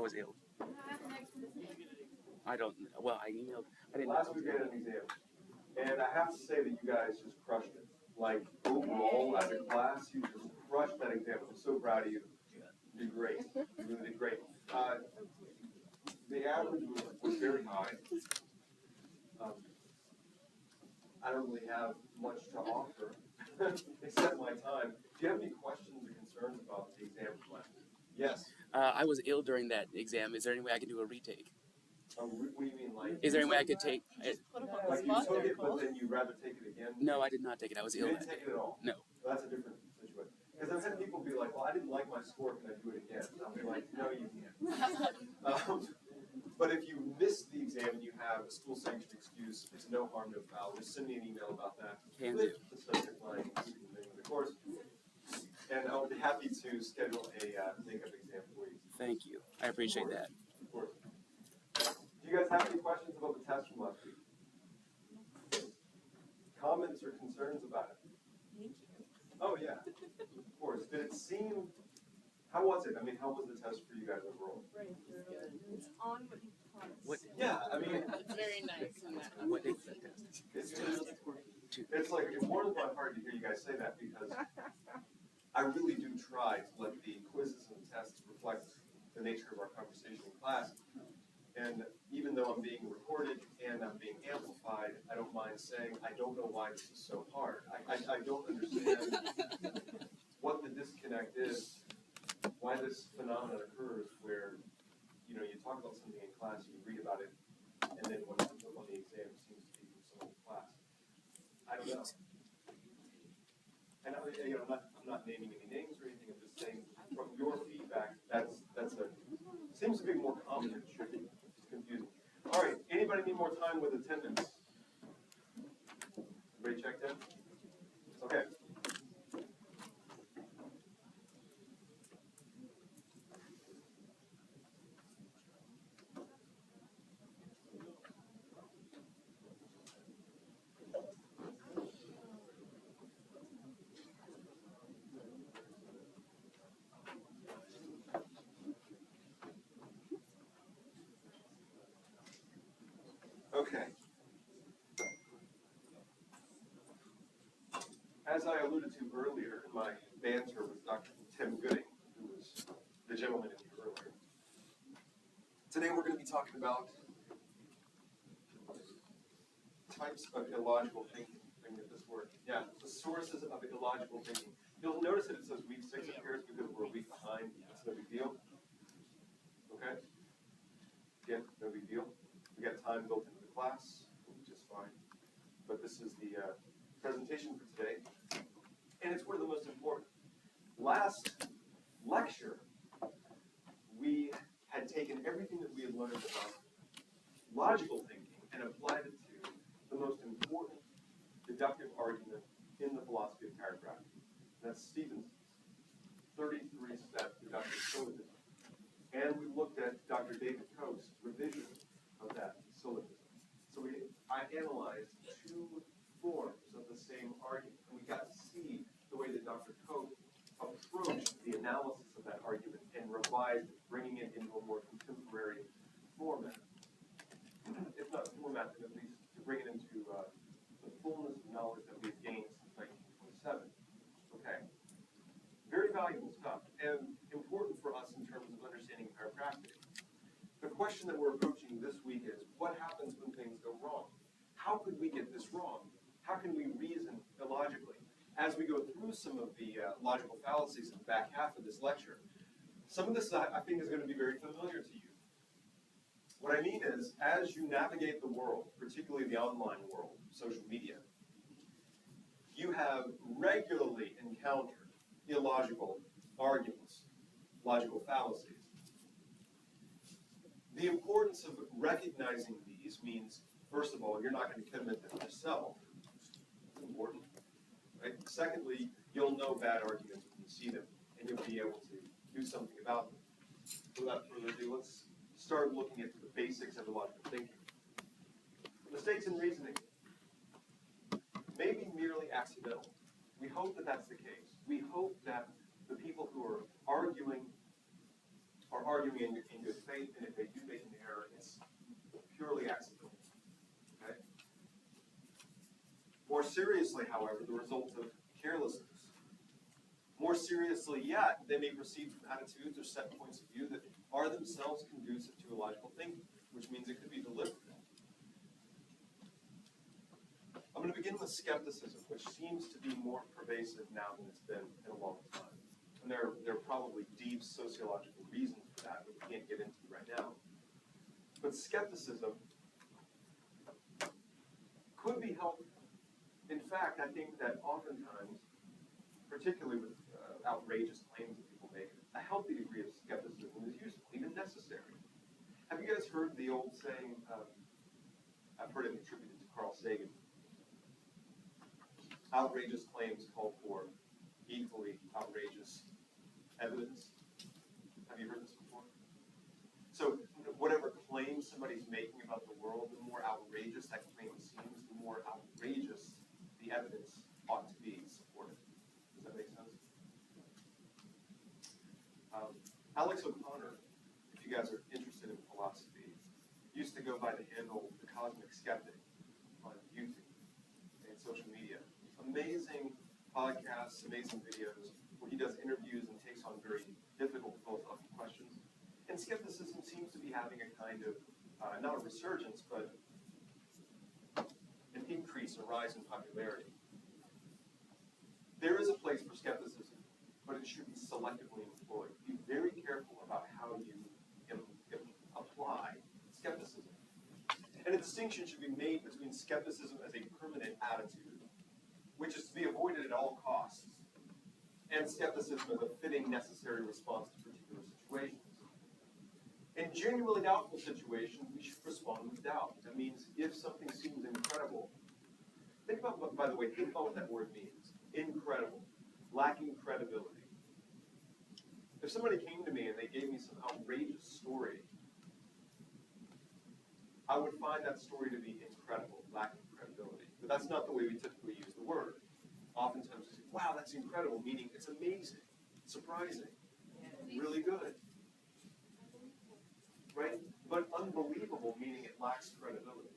was ill. I don't. Well, I emailed. I didn't. Last week we had an exam, and I have to say that you guys just crushed it. Like overall, as a class, you just crushed that exam. I'm so proud of you. You did great. You really did great. The average was very high. I don't really have much to offer except my time. Do you have any questions or concerns about the exam plan? Yes. I was ill during that exam. Is there any way I can do a retake? What do you mean, like? Is there any way I could take? Like you took it, but then you'd rather take it again? No, I did not take it. I was ill. You didn't take it at all? No. Well, that's a different situation. Because I've had people be like, well, I didn't like my score, can I do it again? And I'm like, no, you can't. But if you miss the exam and you have a school-sanctioned excuse, it's no harm, no foul. Just send me an email about that. Can do. The subject line, the name of the course. And I'll be happy to schedule a makeup exam for you. Thank you. I appreciate that. Of course. Do you guys have any questions about the test from last week? Comments or concerns about it? Thank you. Oh, yeah. Of course. Did it seem... How was it? I mean, how was the test for you guys overall? Right. It's on what you promised. What? Yeah, I mean... It's very nice. What day was that test? It's like, it warms my heart to hear you guys say that because I really do try to let the quizzes and tests reflect the nature of our conversation in class. And even though I'm being recorded and I'm being amplified, I don't mind saying I don't know why this is so hard. I don't understand what the disconnect is, why this phenomenon occurs where, you talk about something in class, you read about it, and then when it comes up on the exam, it seems to be from some other class. I don't know. And I'm not naming any names or anything. I'm just saying from your feedback, seems to be more common than it should be. It's confusing. All right. Anybody need more time with attendance? Everybody checked in? Okay. Okay. As I alluded to earlier in my banter with Dr. Tim Gooding, who was the gentleman in here earlier, today we're going to be talking about types of illogical thinking. If I can get this word. Yeah, the sources of illogical thinking. You'll notice that it says week 6 appears because we're a week behind. That's no big deal. Okay? Yeah, no big deal. We got time built into the class, which is fine. But this is the presentation for today. And it's one of the most important. Last lecture, we had taken everything that we had learned about logical thinking and applied it to the most important deductive argument in the philosophy of chiropractic. That's Stephenson's 33-step deductive syllogism. And we looked at Dr. David Koch's revision of that syllogism. So I analyzed 2 forms of the same argument, and we got to see the way that Dr. Koch approached the analysis of that argument and revised it, bringing it into a more contemporary format. If not format, then at least to bring it into the fullness of knowledge that we've gained since 1927. Okay. Very valuable stuff, and important for us in terms of understanding chiropractic. The question that we're approaching this week is, what happens when things go wrong? How could we get this wrong? How can we reason illogically? As we go through some of the logical fallacies in the back half of this lecture, some of this I think is going to be very familiar to you. What I mean is, as you navigate the world, particularly the online world, social media, you have regularly encountered illogical arguments, logical fallacies. The importance of recognizing these means, first of all, you're not going to commit them yourself. It's important. Right? Secondly, you'll know bad arguments when you see them, and you'll be able to do something about them. Without further ado, let's start looking at the basics of illogical thinking. Mistakes in reasoning may be merely accidental. We hope that that's the case. We hope that the people who are arguing arguing in good faith, and if they do make an error, it's purely accidental. Okay? More seriously, however, the result of carelessness. More seriously yet, they may proceed from attitudes or set points of view that are themselves conducive to illogical thinking, which means it could be deliberate. I'm going to begin with skepticism, which seems to be more pervasive now than it's been in a long time. And there are probably deep sociological reasons for that we can't get into right now. But skepticism could be helpful. In fact, I think that oftentimes, particularly with outrageous claims that people make, a healthy degree of skepticism is useful, even necessary. Have you guys heard the old saying, I've heard it attributed to Carl Sagan, outrageous claims call for equally outrageous evidence? Have you heard this before? So whatever claim somebody's making about the world, the more outrageous that claim seems, the more outrageous the evidence ought to be supported. Does that make sense? Alex O'Connor, if you guys are interested in philosophy, used to go by the handle The Cosmic Skeptic on YouTube and social media. Amazing podcasts, amazing videos where he does interviews and takes on very difficult philosophical questions. And skepticism seems to be having a kind of, not a resurgence, but an increase, a rise in popularity. There is a place for skepticism, but it should be selectively employed. Be very careful about how you apply skepticism. And a distinction should be made between skepticism as a permanent attitude, which is to be avoided at all costs, and skepticism as a fitting, necessary response to particular situations. In genuinely doubtful situations, we should respond with doubt. That means if something seems incredible, think about what that word means. Incredible, lacking credibility. If somebody came to me and they gave me some outrageous story, I would find that story to be incredible, lacking credibility. But that's not the way we typically use the word. Oftentimes we say, wow, that's incredible, meaning it's amazing, surprising, really good. Right? But unbelievable, meaning it lacks credibility.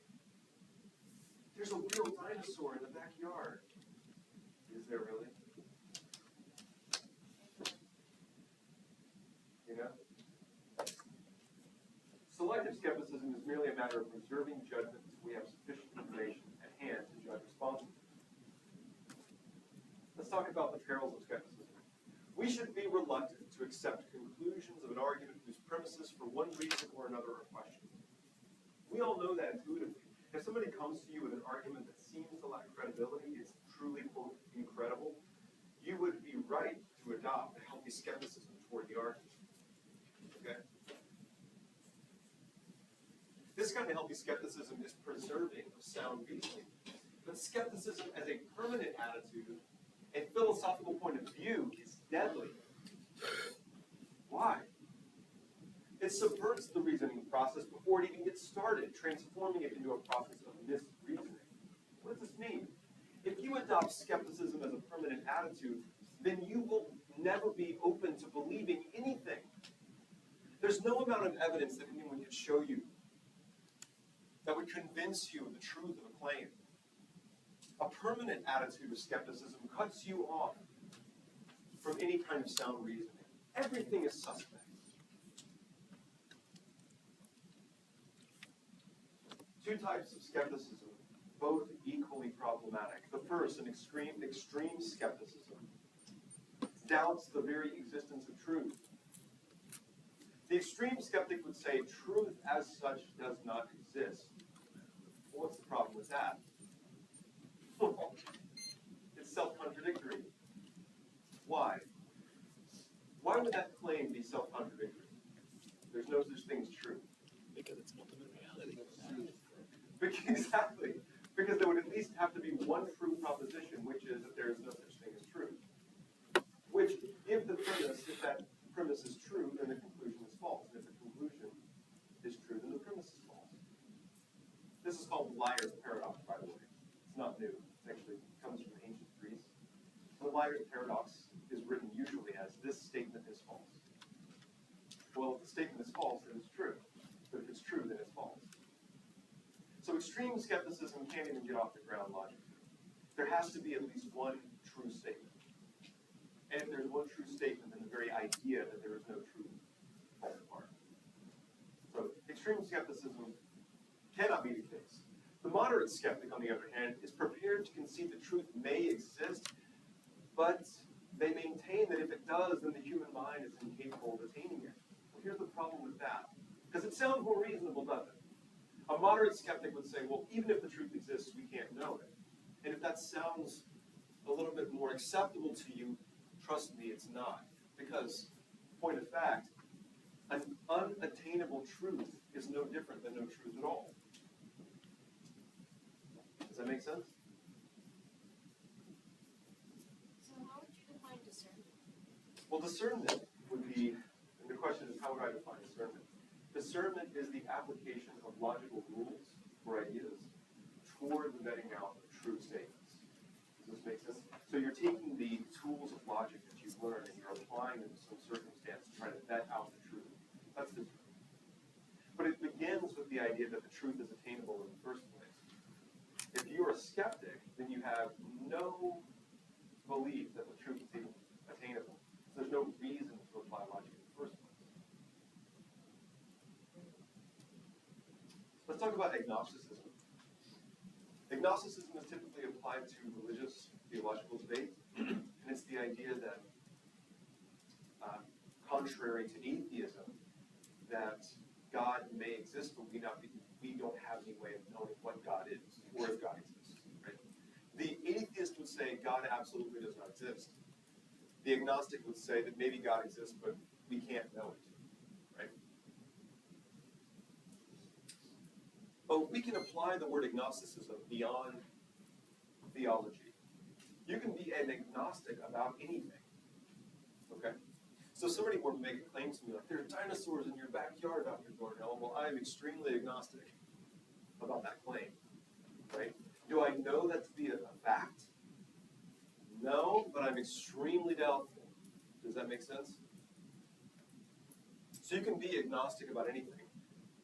There's a real dinosaur in the backyard. Is there really? You know? Selective skepticism is merely a matter of reserving judgment until we have sufficient information at hand to judge responsibly. Let's talk about the perils of skepticism. We should be reluctant to accept conclusions of an argument whose premises for one reason or another are questioned. We all know that intuitively. If somebody comes to you with an argument that seems to lack credibility, it's truly, quote, incredible, you would be right to adopt a healthy skepticism toward the argument. Okay? This kind of healthy skepticism is preserving of sound reasoning. But skepticism as a permanent attitude, a philosophical point of view, is deadly. Why? It subverts the reasoning process before it even gets started, transforming it into a process of misreasoning. What does this mean? If you adopt skepticism as a permanent attitude, then you will never be open to believing anything. There's no amount of evidence that anyone could show you that would convince you of the truth of a claim. A permanent attitude of skepticism cuts you off from any kind of sound reasoning. Everything is suspect. Two types of skepticism, both equally problematic. The first, an extreme skepticism, doubts the very existence of truth. The extreme skeptic would say truth as such does not exist. Well, what's the problem with that? It's self-contradictory. Why? Why would that claim be self-contradictory? There's no such thing as truth. Because it's ultimate reality. Exactly. Because there would at least have to be one true proposition, which is that there is no such thing as truth. Which, if that premise is true, then the conclusion is false. And if the conclusion is true, then the premise is false. This is called the liar's paradox, by the way. It's not new. It actually comes from ancient Greece. The liar's paradox is written usually as this statement is false. Well, if the statement is false, then it's true. But if it's true, then it's false. So extreme skepticism can't even get off the ground logically. There has to be at least one true statement. And if there's one true statement, then the very idea that there is no truth falls apart. So extreme skepticism cannot be the case. The moderate skeptic, on the other hand, is prepared to concede that truth may exist, but they maintain that if it does, then the human mind is incapable of attaining it. Well, here's the problem with that. Because it sounds more reasonable, doesn't it? A moderate skeptic would say, well, even if the truth exists, we can't know it. And if that sounds a little bit more acceptable to you, trust me, it's not. Because, point of fact, an unattainable truth is no different than no truth at all. Does that make sense? So how would you define discernment? Well, discernment would be, and the question is, how would I define discernment? Discernment is the application of logical rules or ideas toward the vetting out of true statements. Does this make sense? So you're taking the tools of logic that you've learned and you're applying them to some circumstance to try to vet out the truth. That's discernment. But it begins with the idea that the truth is attainable in the first place. If you're a skeptic, then you have no belief that the truth is even attainable. So there's no reason to apply logic in the first place. Let's talk about agnosticism. Agnosticism is typically applied to religious theological debates, and it's the idea that, contrary to atheism, that God may exist, but we don't have any way of knowing what God is, or if God exists. Right? The atheist would say God absolutely does not exist. The agnostic would say that maybe God exists, but we can't know it. Right? But we can apply the word agnosticism beyond theology. You can be an agnostic about anything. Okay? So somebody were to make a claim to me like, there are dinosaurs in your backyard, Dr. Dornell. Well, I'm extremely agnostic about that claim. Right? Do I know that to be a fact? No, but I'm extremely doubtful. Does that make sense? So you can be agnostic about anything.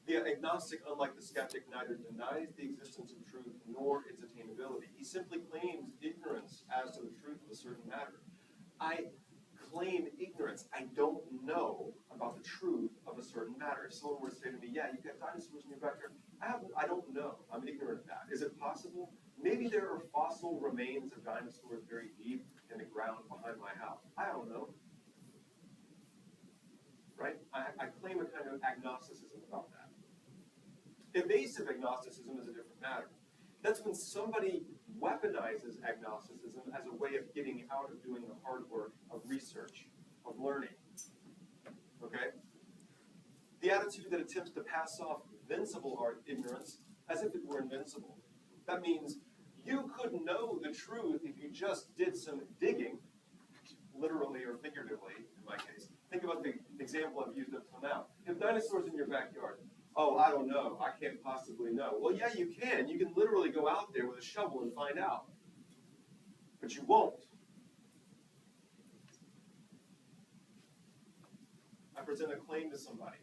The agnostic, unlike the skeptic, neither denies the existence of truth nor its attainability. He simply claims ignorance as to the truth of a certain matter. I claim ignorance. I don't know about the truth of a certain matter. If someone were to say to me, yeah, you've got dinosaurs in your backyard, I don't know. I'm ignorant of that. Is it possible? Maybe there are fossil remains of dinosaurs very deep in the ground behind my house. I don't know. Right? I claim a kind of agnosticism about that. Evasive agnosticism is a different matter. That's when somebody weaponizes agnosticism as a way of getting out of doing the hard work of research, of learning. Okay? The attitude that attempts to pass off invincible ignorance as if it were invincible. That means you could know the truth if you just did some digging, literally or figuratively, in my case. Think about the example I've used up till now. You have dinosaurs in your backyard. Oh, I don't know. I can't possibly know. Well, yeah, you can. You can literally go out there with a shovel and find out. But you won't. I present a claim to somebody.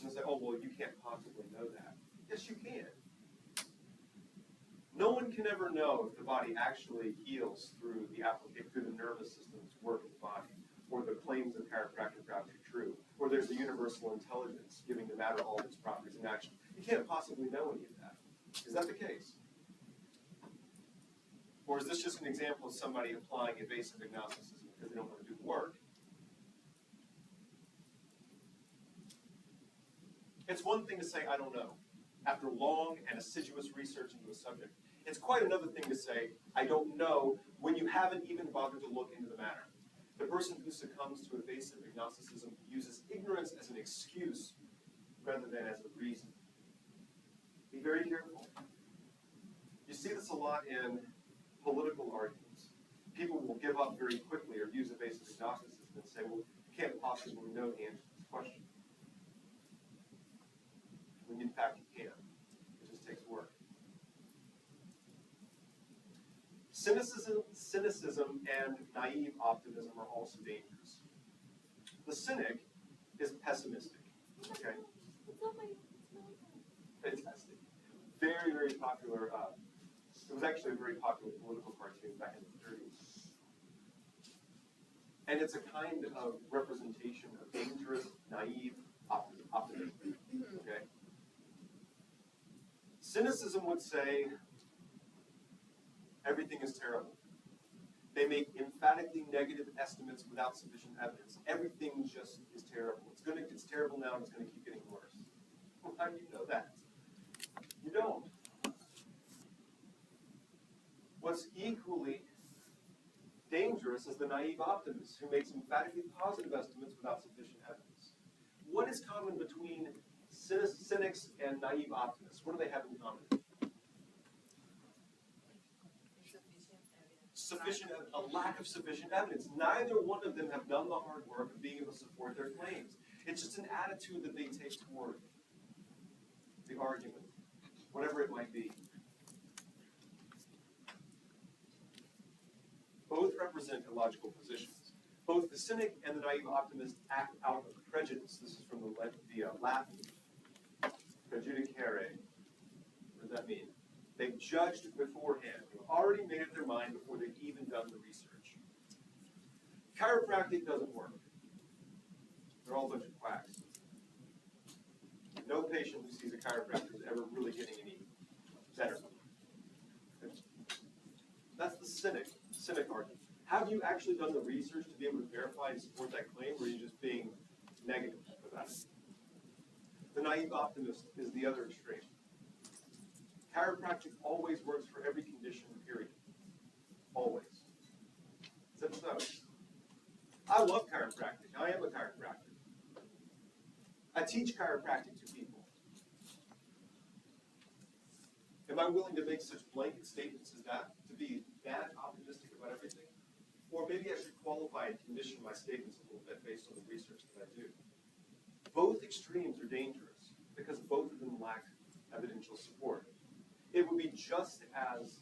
And they say, oh, well, you can't possibly know that. Yes, you can. No one can ever know if the body actually heals through the nervous system's work of the body, or the claims of chiropractic are actually true, or there's a universal intelligence giving the matter all of its properties and action. You can't possibly know any of that. Is that the case? Or is this just an example of somebody applying evasive agnosticism because they don't want to do the work? It's one thing to say, I don't know, after long and assiduous research into a subject. It's quite another thing to say, I don't know, when you haven't even bothered to look into the matter. The person who succumbs to evasive agnosticism uses ignorance as an excuse rather than as a reason. Be very careful. You see this a lot in political arguments. People will give up very quickly or use evasive agnosticism and say, well, you can't possibly know the answer to this question. When in fact you can. It just takes work. Cynicism and naive optimism are also dangerous. The cynic is pessimistic. Okay? It's not my. Fantastic. Very, very popular. It was actually a very popular political cartoon back in the 30s. And it's a kind of representation of dangerous, naive optimism. Okay? Cynicism would say everything is terrible. They make emphatically negative estimates without sufficient evidence. Everything just is terrible. It's terrible now and it's going to keep getting worse. Well, how do you know that? You don't. What's equally dangerous is the naive optimist who makes emphatically positive estimates without sufficient evidence. What is common between cynics and naive optimists? What do they have in common? A lack of sufficient evidence. Neither one of them have done the hard work of being able to support their claims. It's just an attitude that they take toward the argument, whatever it might be. Both represent illogical positions. Both the cynic and the naive optimist act out of prejudice. This is from the Latin, prejudicare. What does that mean? They've judged beforehand. They've already made up their mind before they've even done the research. Chiropractic doesn't work. They're all a bunch of quacks. No patient who sees a chiropractor is ever really getting any better. That's the cynic argument. Have you actually done the research to be able to verify and support that claim, or are you just being negative about it? The naive optimist is the other extreme. Chiropractic always works for every condition, period. Always. Except so. I love chiropractic. I am a chiropractor. I teach chiropractic to people. Am I willing to make such blanket statements as that, to be that optimistic about everything? Or maybe I should qualify and condition my statements a little bit based on the research that I do. Both extremes are dangerous because both of them lack evidential support. It would be just as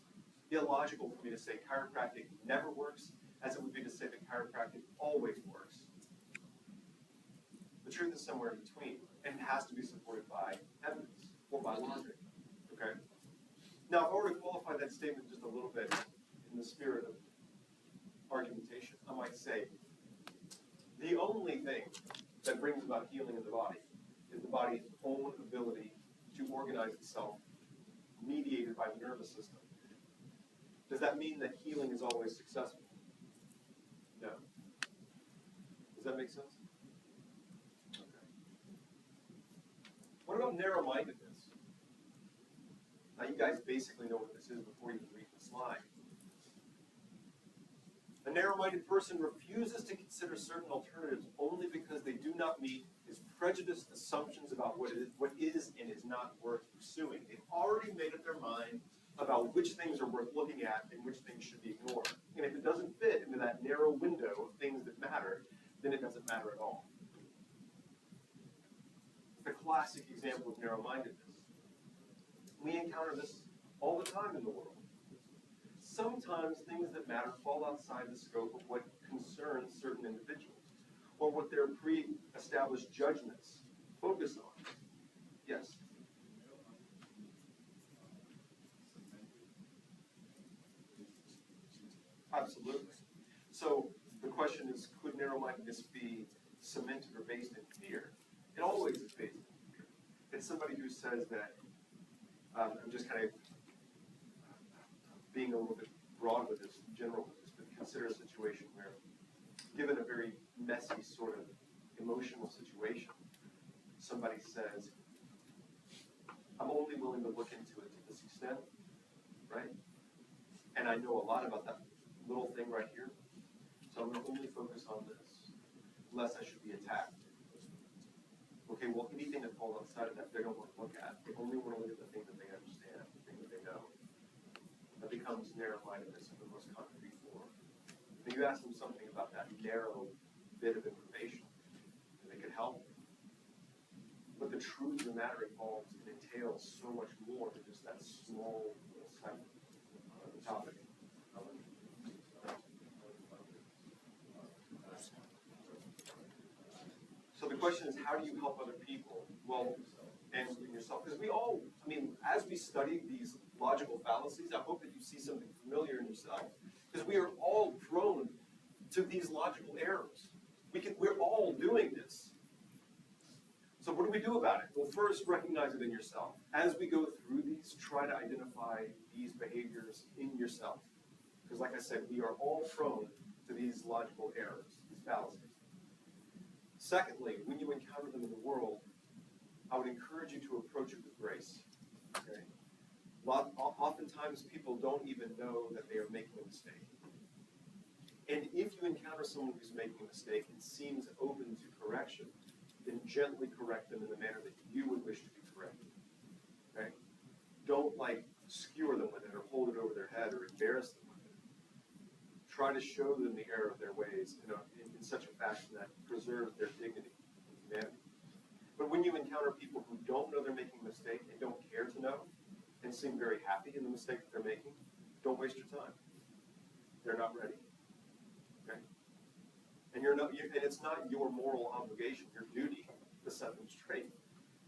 illogical for me to say chiropractic never works as it would be to say that chiropractic always works. The truth is somewhere in between, and it has to be supported by evidence or by logic. Okay? Now, if I were to qualify that statement just a little bit in the spirit of argumentation, I might say the only thing that brings about healing in the body is the body's own ability to organize itself, mediated by the nervous system. Does that mean that healing is always successful? No. Does that make sense? Okay. What about narrow-mindedness? Now, you guys basically know what this is before you read the slide. A narrow-minded person refuses to consider certain alternatives only because they do not meet his prejudiced assumptions about what is and is not worth pursuing. They've already made up their mind about which things are worth looking at and which things should be ignored. And if it doesn't fit into that narrow window of things that matter, then it doesn't matter at all. It's the classic example of narrow-mindedness. We encounter this all the time in the world. Sometimes things that matter fall outside the scope of what concerns certain individuals, or what their pre-established judgments focus on. Yes? Absolutely. So the question is, could narrow-mindedness be cemented or based in fear? It always is based in fear. It's somebody who says that, I'm just kind of being a little bit broad with this, general with this, but consider a situation where, given a very messy sort of emotional situation, somebody says, I'm only willing to look into it to this extent, right? And I know a lot about that little thing right here, so I'm going to only focus on this, lest I should be attacked. Okay, well, anything that falls outside of that, they don't want to look at. They only want to look at the thing that they understand, the thing that they know. That becomes narrow-mindedness in the most concrete form. And you ask them something about that narrow bit of information, and they could help. But the truth of the matter involves and entails so much more than just that small little segment of the topic. So the question is, how do you help other people? Well, and yourself, because we all, as we study these logical fallacies, I hope that you see something familiar in yourself, because we are all prone to these logical errors. We're all doing this. So what do we do about it? Well, first, recognize it in yourself. As we go through these, try to identify these behaviors in yourself. Because like I said, we are all prone to these logical errors, these fallacies. Secondly, when you encounter them in the world, I would encourage you to approach it with grace. Okay? Oftentimes, people don't even know that they are making a mistake. And if you encounter someone who's making a mistake and seems open to correction, then gently correct them in the manner that you would wish to be corrected. Okay? Don't skewer them with it or hold it over their head or embarrass them with it. Try to show them the error of their ways in such a fashion that preserves their dignity and humanity. But when you encounter people who don't know they're making a mistake and don't care to know and seem very happy in the mistake that they're making, don't waste your time. They're not ready. Okay? And it's not your moral obligation, your duty, to set them straight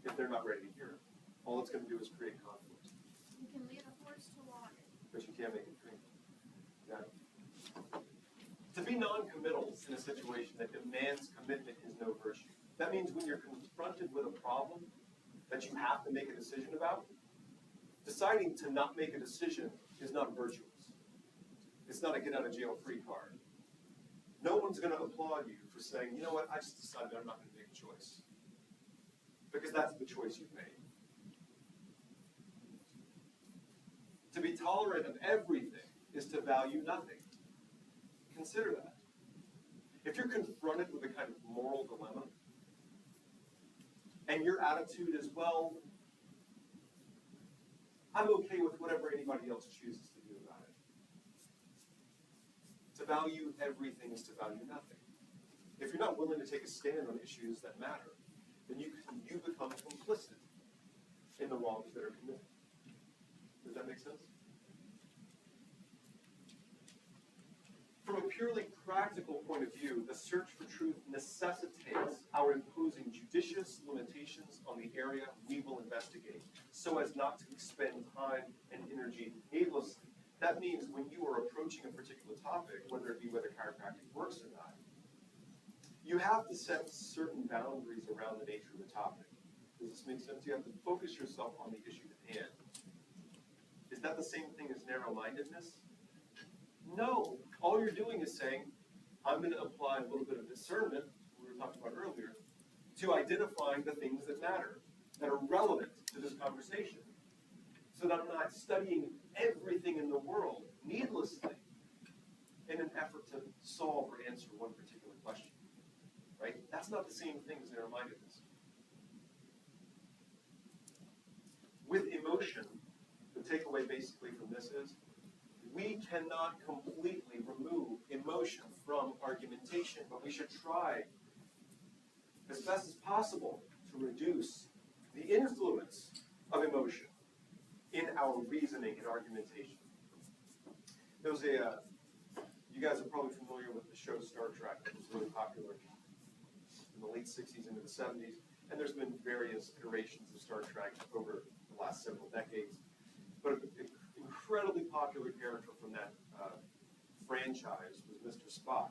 if they're not ready to hear it. All it's going to do is create conflict. You can lead a horse to water, But you can't make it drink. Yeah. To be non-committal in a situation that demands commitment is no virtue. That means when you're confronted with a problem that you have to make a decision about, deciding to not make a decision is not virtuous. It's not a get-out-of-jail-free card. No one's going to applaud you for saying, you know what, I just decided I'm not going to make a choice. Because that's the choice you've made. To be tolerant of everything is to value nothing. Consider that. If you're confronted with a kind of moral dilemma, and your attitude is, well, I'm okay with whatever anybody else chooses to do about it. To value everything is to value nothing. If you're not willing to take a stand on issues that matter, then you become complicit in the wrongs that are committed. Does that make sense? From a purely practical point of view, the search for truth necessitates our imposing judicious limitations on the area we will investigate, so as not to expend time and energy needlessly. That means when you are approaching a particular topic, whether it be whether chiropractic works or not, you have to set certain boundaries around the nature of the topic. Does this make sense? You have to focus yourself on the issue at hand. Is that the same thing as narrow-mindedness? No. All you're doing is saying, I'm going to apply a little bit of discernment, we were talking about earlier, to identifying the things that matter, that are relevant to this conversation. So that I'm not studying everything in the world needlessly in an effort to solve or answer one particular question. Right? That's not the same thing as narrow-mindedness. With emotion, the takeaway basically from this is, we cannot completely remove emotion from argumentation, but we should try as best as possible to reduce the influence of emotion in our reasoning and argumentation. There was you guys are probably familiar with the show Star Trek, that was really popular in the late 60s into the 70s, and there's been various iterations of Star Trek over the last several decades. But an incredibly popular character from that franchise was Mr. Spock,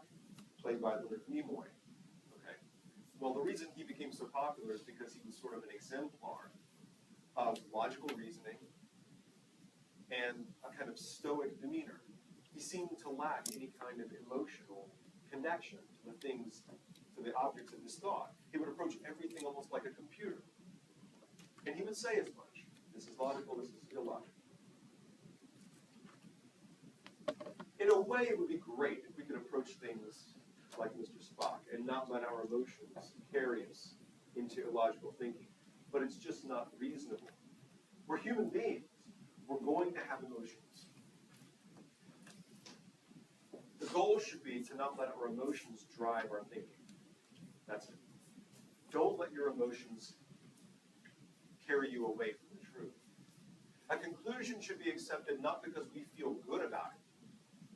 played by Leonard Nimoy. Okay. Well, the reason he became so popular is because he was sort of an exemplar of logical reasoning and a kind of stoic demeanor. He seemed to lack any kind of emotional connection to the things, to the objects of his thought. He would approach everything almost like a computer. And he would say as much. This is logical, this is illogical. In a way, it would be great if we could approach things like Mr. Spock and not let our emotions carry us into illogical thinking. But it's just not reasonable. We're human beings. We're going to have emotions. The goal should be to not let our emotions drive our thinking. That's it. Don't let your emotions carry you away from the truth. A conclusion should be accepted not because we feel good about it,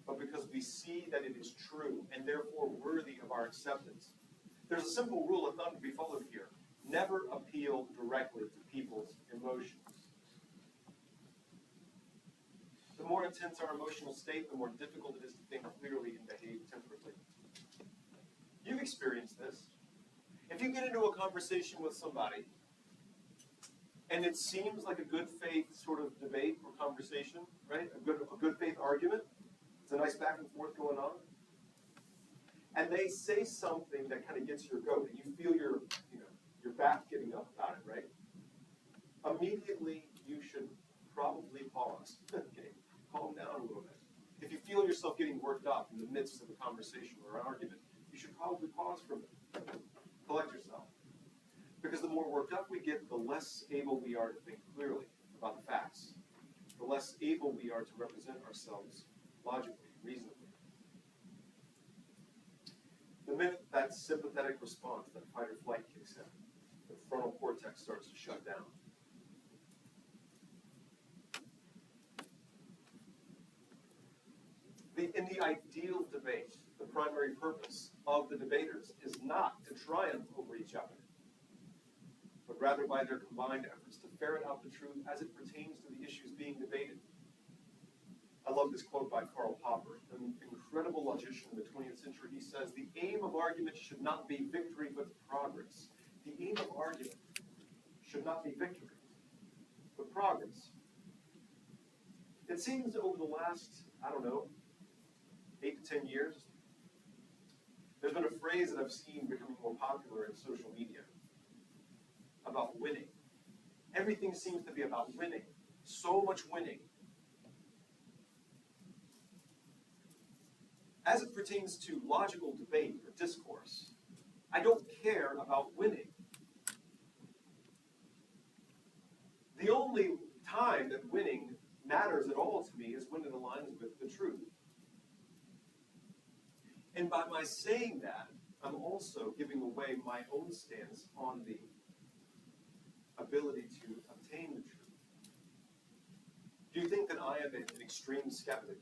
but because we see that it is true and therefore worthy of our acceptance. There's a simple rule of thumb to be followed here. Never appeal directly to people's emotions. The more intense our emotional state, the more difficult it is to think clearly and behave temperately. You've experienced this. If you get into a conversation with somebody, and it seems like a good faith sort of debate or conversation, right? A good faith argument. It's a nice back and forth going on. And they say something that kind of gets your goat, and you feel your back getting up about it, right? Immediately, you should probably pause. Okay, calm down a little bit. If you feel yourself getting worked up in the midst of a conversation or an argument, you should probably pause for a minute. Collect yourself. Because the more worked up we get, the less able we are to think clearly about the facts. The less able we are to represent ourselves logically, reasonably. The minute that sympathetic response, that fight or flight kicks in, the frontal cortex starts to shut down. In the ideal debate, the primary purpose of the debaters is not to triumph over each other, but rather by their combined efforts to ferret out the truth as it pertains to the issues being debated. I love this quote by Karl Popper, an incredible logician in the 20th century. He says, "The aim of argument should not be victory, but progress." The aim of argument should not be victory, but progress. It seems over the last, 8 to 10 years, there's been a phrase that I've seen becoming more popular in social media about winning. Everything seems to be about winning. So much winning. As it pertains to logical debate or discourse, I don't care about winning. The only time that winning matters at all to me is when it aligns with the truth. And by my saying that, I'm also giving away my own stance on the ability to obtain the truth. Do you think that I am an extreme skeptic?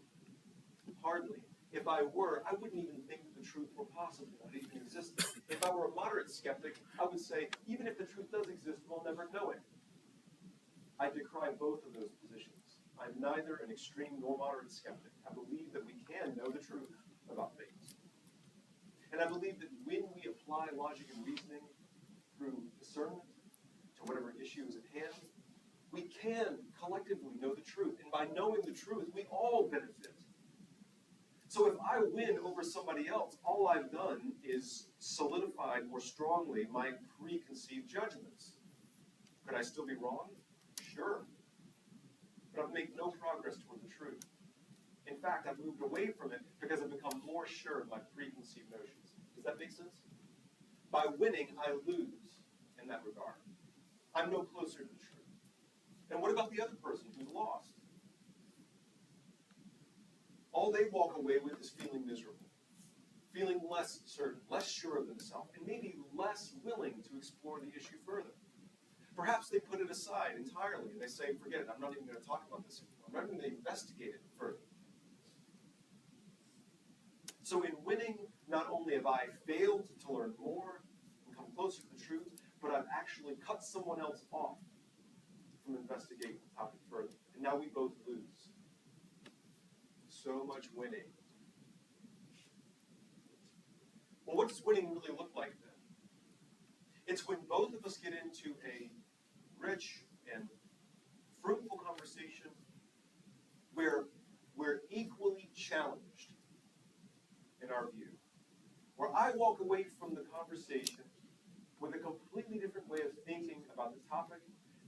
Hardly. If I were, I wouldn't even think that the truth were possible, that it even existed. If I were a moderate skeptic, I would say, even if the truth does exist, we'll never know it. I decry both of those positions. I'm neither an extreme nor moderate skeptic. I believe that we can know the truth about things. And I believe that when we apply logic and reasoning through discernment to whatever issue is at hand, we can collectively know the truth. And by knowing the truth, we all benefit. So if I win over somebody else, all I've done is solidified more strongly my preconceived judgments. Could I still be wrong? Sure. But I've made no progress toward the truth. In fact, I've moved away from it because I've become more sure of my preconceived notions. Does that make sense? By winning, I lose in that regard. I'm no closer to the truth. And what about the other person who's lost? All they walk away with is feeling miserable, feeling less certain, less sure of themselves, and maybe less willing to explore the issue further. Perhaps they put it aside entirely and they say, forget it, I'm not even going to talk about this anymore. I'm not even going to investigate it further. So in winning, not only have I failed to learn more and come closer to the truth, but I've actually cut someone else off from investigating the topic further. And now we both lose. So much winning. Well, what does winning really look like then? It's when both of us get into a rich and fruitful conversation where we're equally challenged in our view. Where I walk away from the conversation with a completely different way of thinking about the topic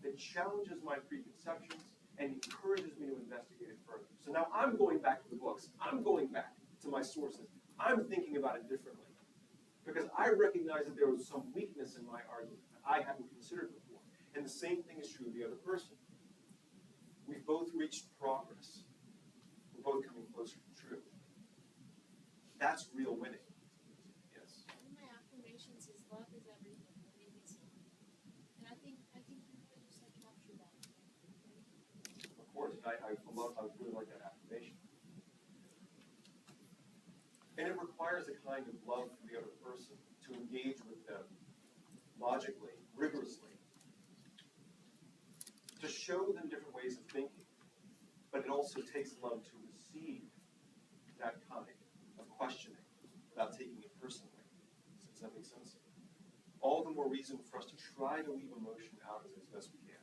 that challenges my preconceptions and encourages me to investigate it further. So now I'm going back to the books. I'm going back to my sources. I'm thinking about it differently. Because I recognize that there was some weakness in my argument that I hadn't considered before. And the same thing is true of the other person. We've both reached progress. We're both coming closer to truth. That's real winning. Yes. One of my affirmations is love is everything. And I think you really just like captured that. Of course, I really like that affirmation. And it requires a kind of love for the other person to to engage with them logically, rigorously, to show them different ways of thinking. But it also takes love to receive that kind of questioning without taking it personally. Does that make sense? All the more reason for us to try to leave emotion out as best we can.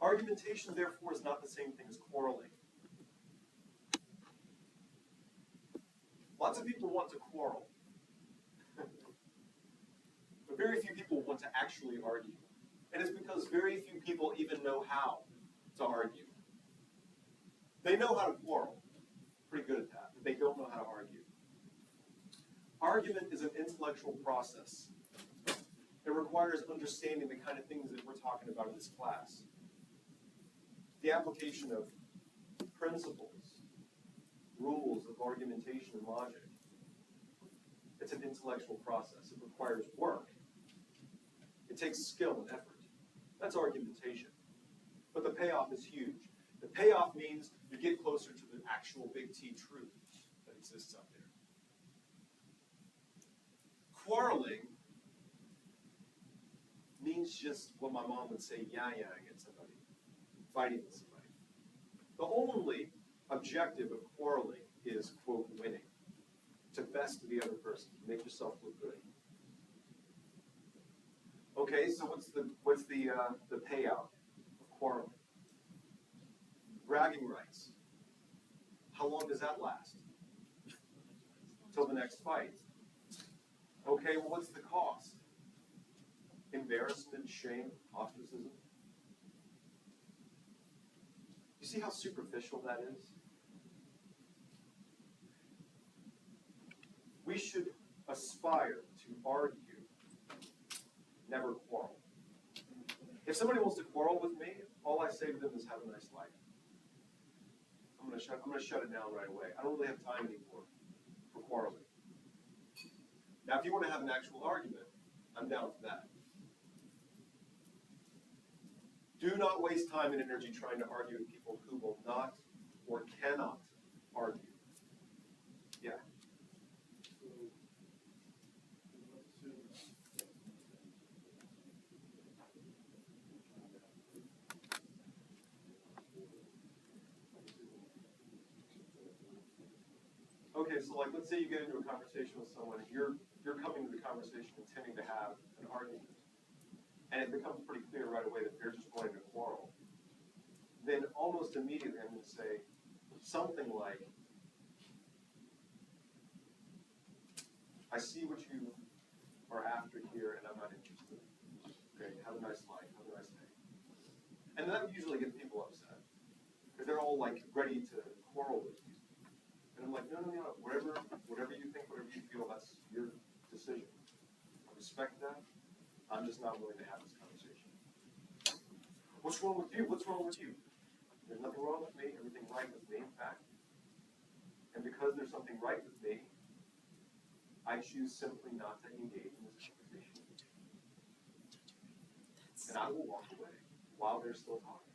Argumentation, therefore, is not the same thing as quarreling. Lots of people want to quarrel. But very few people want to actually argue. And it's because very few people even know how to argue. They know how to quarrel. Pretty good at that. But they don't know how to argue. Argument is an intellectual process. It requires understanding the kind of things that we're talking about in this class. The application of principles, rules of argumentation and logic. It's an intellectual process. It requires work. It takes skill and effort. That's argumentation. But the payoff is huge. The payoff means you get closer to the actual big T truth that exists out there. Quarreling means just what my mom would say, yah-yahing at somebody, fighting with somebody. The only objective of quarreling is, quote, winning. To best the other person, to make yourself look good. Okay, so what's the payout of quarreling? Bragging rights. How long does that last? Till the next fight. Okay, well, what's the cost? Embarrassment, shame, ostracism. You see how superficial that is? We should aspire to argue, never quarrel. If somebody wants to quarrel with me, all I say to them is have a nice life. I'm going to shut it down right away. I don't really have time anymore for quarreling. Now, if you want to have an actual argument, I'm down for that. Do not waste time and energy trying to argue with people who will not or cannot argue. Yeah. Okay, so like let's say you get into a conversation with someone and you're coming to the conversation intending to have an argument. And it becomes pretty clear right away that they're just going to quarrel. Then almost immediately I'm going to say something like, I see what you are after here and I'm not interested. Okay, have a nice life, have a nice day. And that usually gets people upset. Because they're all like ready to quarrel with you. And I'm like, no, whatever you think, whatever you feel, that's your decision. I respect that. I'm just not willing to have this conversation. What's wrong with you? What's wrong with you? There's nothing wrong with me, everything right with me, in fact. And because there's something right with me, I choose simply not to engage in this conversation. And I will walk away while they're still talking.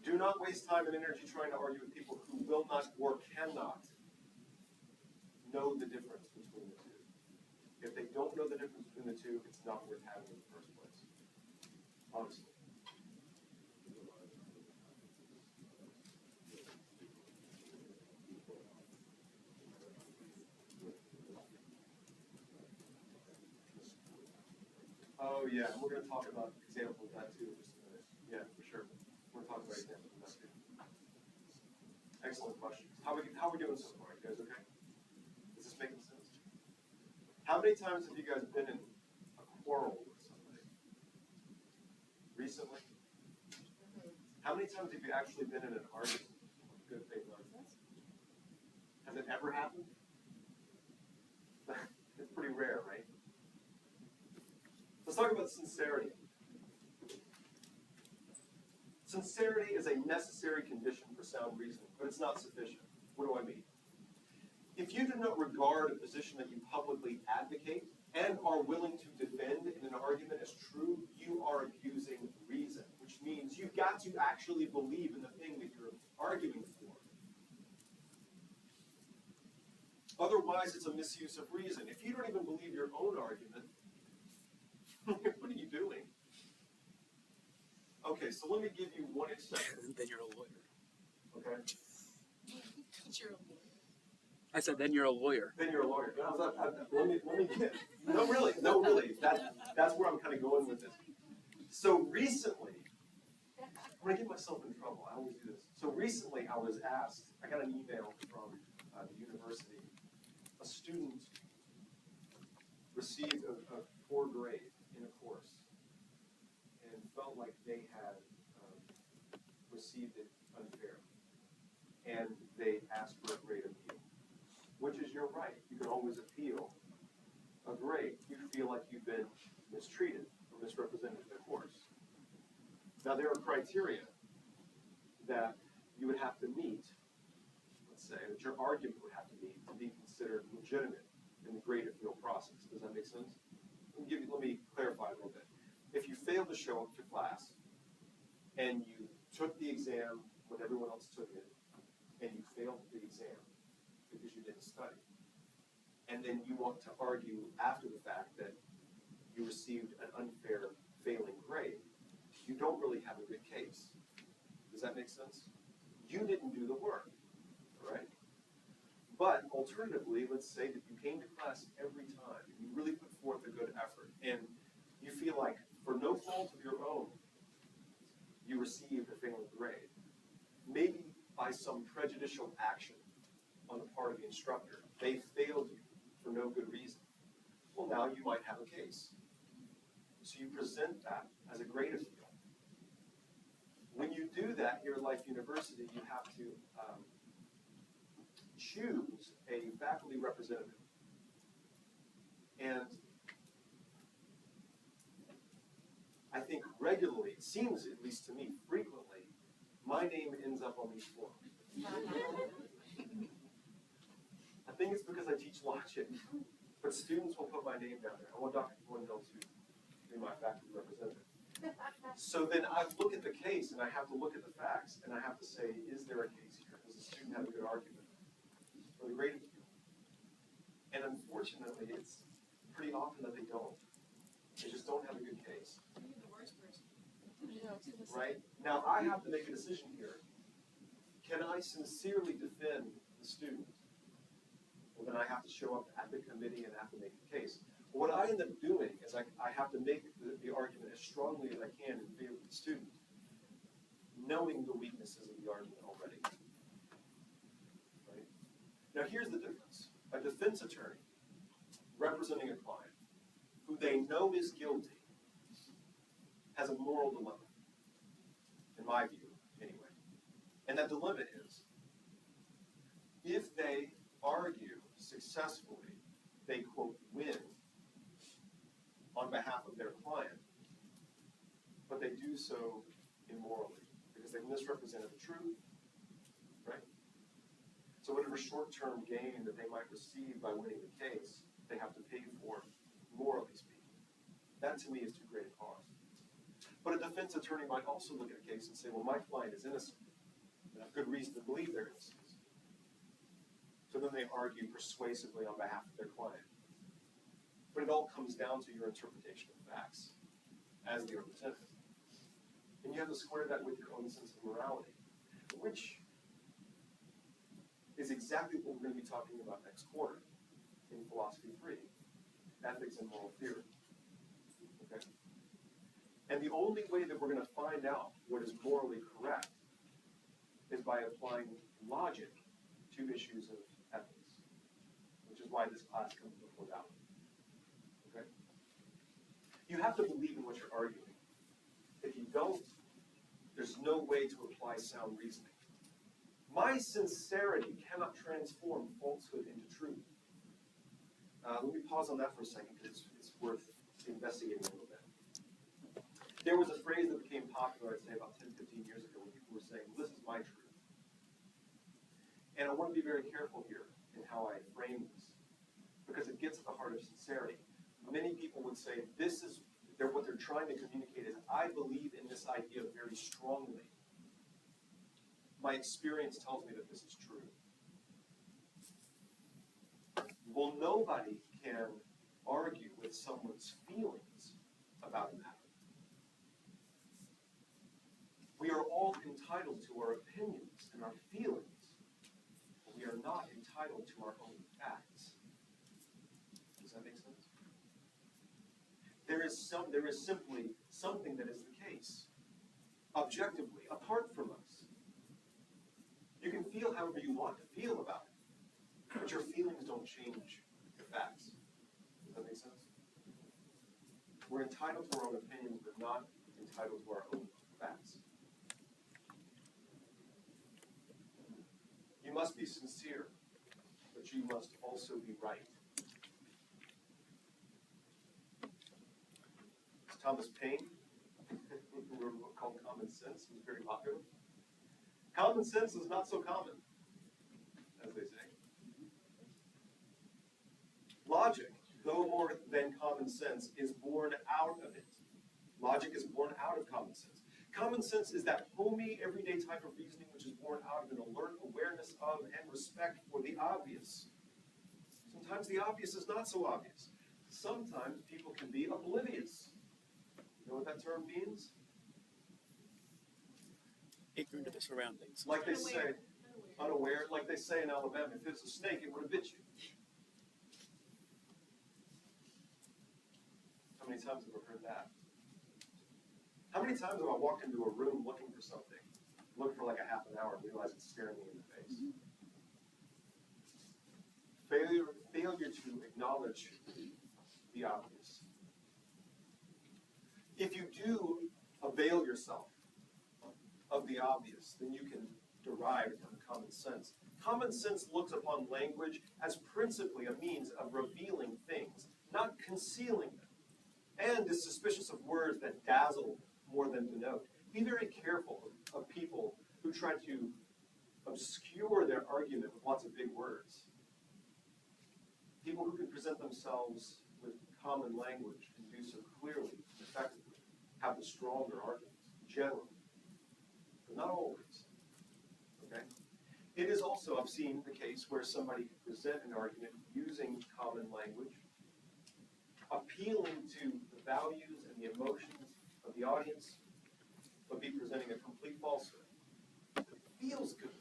Do not waste time and energy trying to argue with people who will not or cannot know the difference between the two. If they don't know the difference between the two, it's not worth having in the first place. Honestly. Oh yeah, and we're going to talk about examples of that too in just a minute. Yeah, for sure. We're going to talk about examples of that too. Excellent questions. How are we doing so far? You guys okay? Is this making sense? How many times have you guys been in a quarrel with somebody? Recently? How many times have you actually been in an argument? Good faith argument. Has it ever happened? It's pretty rare, right? Let's talk about sincerity. Sincerity is a necessary condition for sound reasoning, but it's not sufficient. What do I mean? If you do not regard a position that you publicly advocate and are willing to defend in an argument as true, you are abusing reason, which means you've got have to actually believe in the thing that you're arguing for. Otherwise, it's a misuse of reason. If you don't even believe your own argument, what are you doing? Okay, so let me give you one exception. Then you're a lawyer. Okay? You're a lawyer. I said, then you're a lawyer. Then you're a lawyer. Let me get, no, really. That's where I'm kind of going with this. So recently, when I get myself in trouble, I always do this. So recently, I was asked, I got an email from the university. A student received a poor grade in a course and felt like they had received it unfairly. And they asked for a grade appeal, which is your right. You can always appeal a grade. You feel like you've been mistreated or misrepresented in the course. Now, there are criteria that you would have to meet, let's say, that your argument would have to meet to be considered legitimate in the grade appeal process. Does that make sense? Let me clarify a little bit. If you fail to show up to class and you took the exam when everyone else took it, and you failed the exam because you didn't study, and then you want to argue after the fact that you received an unfair failing grade, you don't really have a good case. Does that make sense? You didn't do the work, right? But alternatively, let's say that you came to class every time, and you really put forth a good effort, and you feel like, for no fault of your own, you received a failing grade. Maybe by some prejudicial action on the part of the instructor, they failed you for no good reason. Well, now you might have a case. So you present that as a grade appeal. When you do that here at Life University, you have to choose a faculty representative. And I think regularly, it seems, at least to me, frequently, my name ends up on these forms. I think it's because I teach logic, but students will put my name down there. I want Dr. Wendell to be my faculty representative. So then I look at the case, and I have to look at the facts, and I have to say, is there a case here? Does the student have a good argument for the grade appeal? And unfortunately, it's pretty often that they don't. They just don't have a good case. You're the worst person. Right? Now, I have to make a decision here. Can I sincerely defend the student? Well, then I have to show up at the committee and have to make the case. What I end up doing is I have to make the argument as strongly as I can in favor of the student, knowing the weaknesses of the argument already. Right? Now, here's the difference. A defense attorney representing a client who they know is guilty has a moral dilemma, in my view, anyway. And that dilemma is, if they argue successfully, they, quote, win on behalf of their client, but they do so immorally, because they misrepresented the truth, right? So whatever short-term gain that they might receive by winning the case, they have to pay for, morally speaking. That, to me, is too great a cost. But a defense attorney might also look at a case and say, well, my client is innocent, and I have good reason to believe they're innocent. So then they argue persuasively on behalf of their client. But it all comes down to your interpretation of facts as the representative. And you have to square that with your own sense of morality, which is exactly what we're going to be talking about next quarter in Philosophy 3, Ethics and Moral Theory. Okay? And the only way that we're going to find out what is morally correct is by applying logic to issues of ethics, which is why this class comes before that one. Okay? You have to believe in what you're arguing. If you don't, there's no way to apply sound reasoning. My sincerity cannot transform falsehood into truth. Let me pause on that for a second, because it's worth investigating a little bit. There was a phrase that became popular, I'd say, about 10, 15 years ago, when people were saying, well, this is my truth. And I want to be very careful here in how I frame this, because it gets at the heart of sincerity. Many people would say, this is what they're trying to communicate is, I believe in this idea very strongly. My experience tells me that this is true. Well, nobody can argue with someone's feelings about a matter. We are all entitled to our opinions and our feelings, but we are not entitled to our own facts. Does that make sense? There is simply something that is the case, objectively, apart from us. You can feel however you want to feel about it, but your feelings don't change the facts. Does that make sense? We're entitled to our own opinions, but not entitled to our own facts. You must be sincere, but you must also be right. Thomas Paine, who wrote a book called Common Sense, was very popular. Common sense is not so common, as they say. Logic, though more than common sense, is born out of it. Logic is born out of common sense. Common sense is that homey, everyday type of reasoning which is born out of an alert awareness of and respect for the obvious. Sometimes the obvious is not so obvious. Sometimes people can be oblivious. You know what that term means? Ignorant of the surroundings. Like they say, unaware, like they say in Alabama, if it was a snake, it would have bit you. How many times have I heard that? How many times have I walked into a room looking for something, looked for like a half an hour, and realized it's staring me in the face? Failure to acknowledge the obvious. If you do avail yourself of the obvious, then you can derive from common sense. Common sense looks upon language as principally a means of revealing things, not concealing them, and is suspicious of words that dazzle more than denote. Be very careful of people who try to obscure their argument with lots of big words. People who can present themselves with common language and do so clearly and effectively have the stronger arguments, generally, but not always. Okay? It is also, I've seen the case where somebody can present an argument using common language, appealing to the values and the emotions of the audience, but be presenting a complete falsehood. It feels good.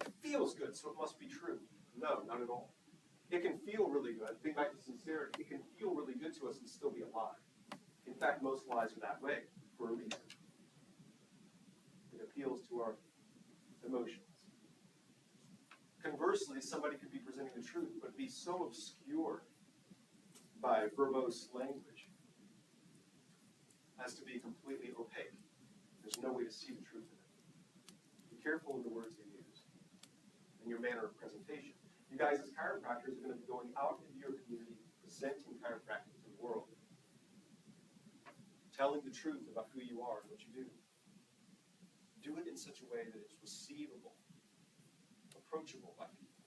It feels good, so it must be true. No, not at all. It can feel really good. Think back to sincerity. It can feel really good to us and still be a lie. In fact, most lies are that way for a reason. It appeals to our emotions. Conversely, somebody could be presenting the truth, but be so obscured by verbose language as to be completely opaque. There's no way to see the truth in it. Be careful of the words you use and your manner of presentation. You guys, as chiropractors, are going to be going out into your community, presenting chiropractic to the world, telling the truth about who you are and what you do. Do it in such a way that it's receivable, approachable by people,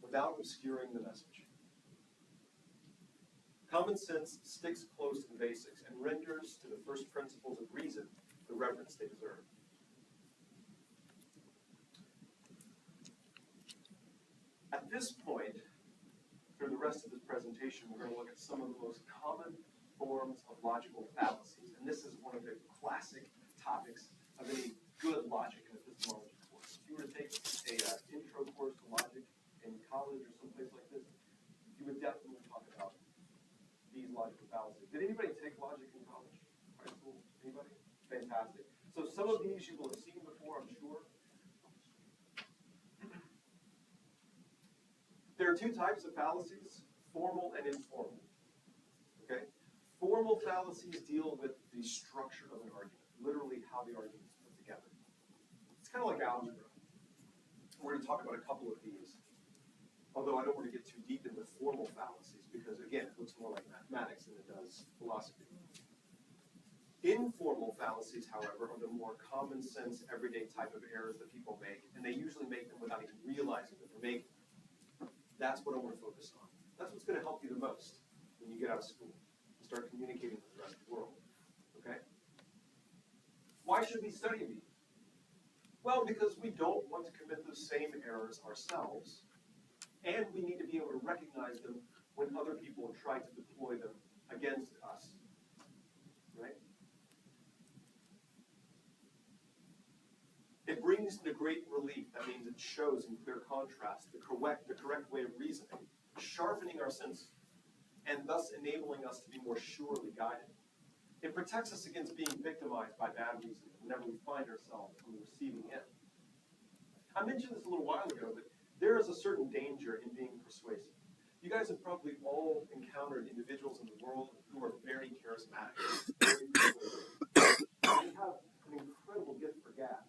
without obscuring the message. Common sense sticks close to the basics and renders to the first principles of reason the reverence they deserve. At this point, through the rest of this presentation, we're going to look at some of the most common forms of logical fallacies. And this is one of the classic topics of any good logic and epistemology course. If you were to take an intro course to logic in college or someplace like this, you would definitely talk about these logical fallacies. Did anybody take logic in college? High school? Anybody? Fantastic. So some of these you will have seen before, I'm sure. There are two types of fallacies, formal and informal. Okay? Formal fallacies deal with the structure of an argument, literally how the argument is put together. It's kind of like algebra. We're going to talk about a couple of these, although I don't want to get too deep into formal fallacies because, again, it looks more like mathematics than it does philosophy. Informal fallacies, however, are the more common sense, everyday type of errors that people make, and they usually make them without even realizing that they're making them. That's what I want to focus on. That's what's going to help you the most when you get out of school. start communicating with the rest of the world. Okay? Why should we study these? Well, because we don't want to commit those same errors ourselves, and we need to be able to recognize them when other people try to deploy them against us. Right? It brings to great relief. That means it shows in clear contrast the correct way of reasoning, sharpening our sense, and thus enabling us to be more surely guided. It protects us against being victimized by bad reasoning whenever we find ourselves on the receiving end. I mentioned this a little while ago, that there is a certain danger in being persuasive. You guys have probably all encountered individuals in the world who are very charismatic, very persuasive. They have an incredible gift for gab.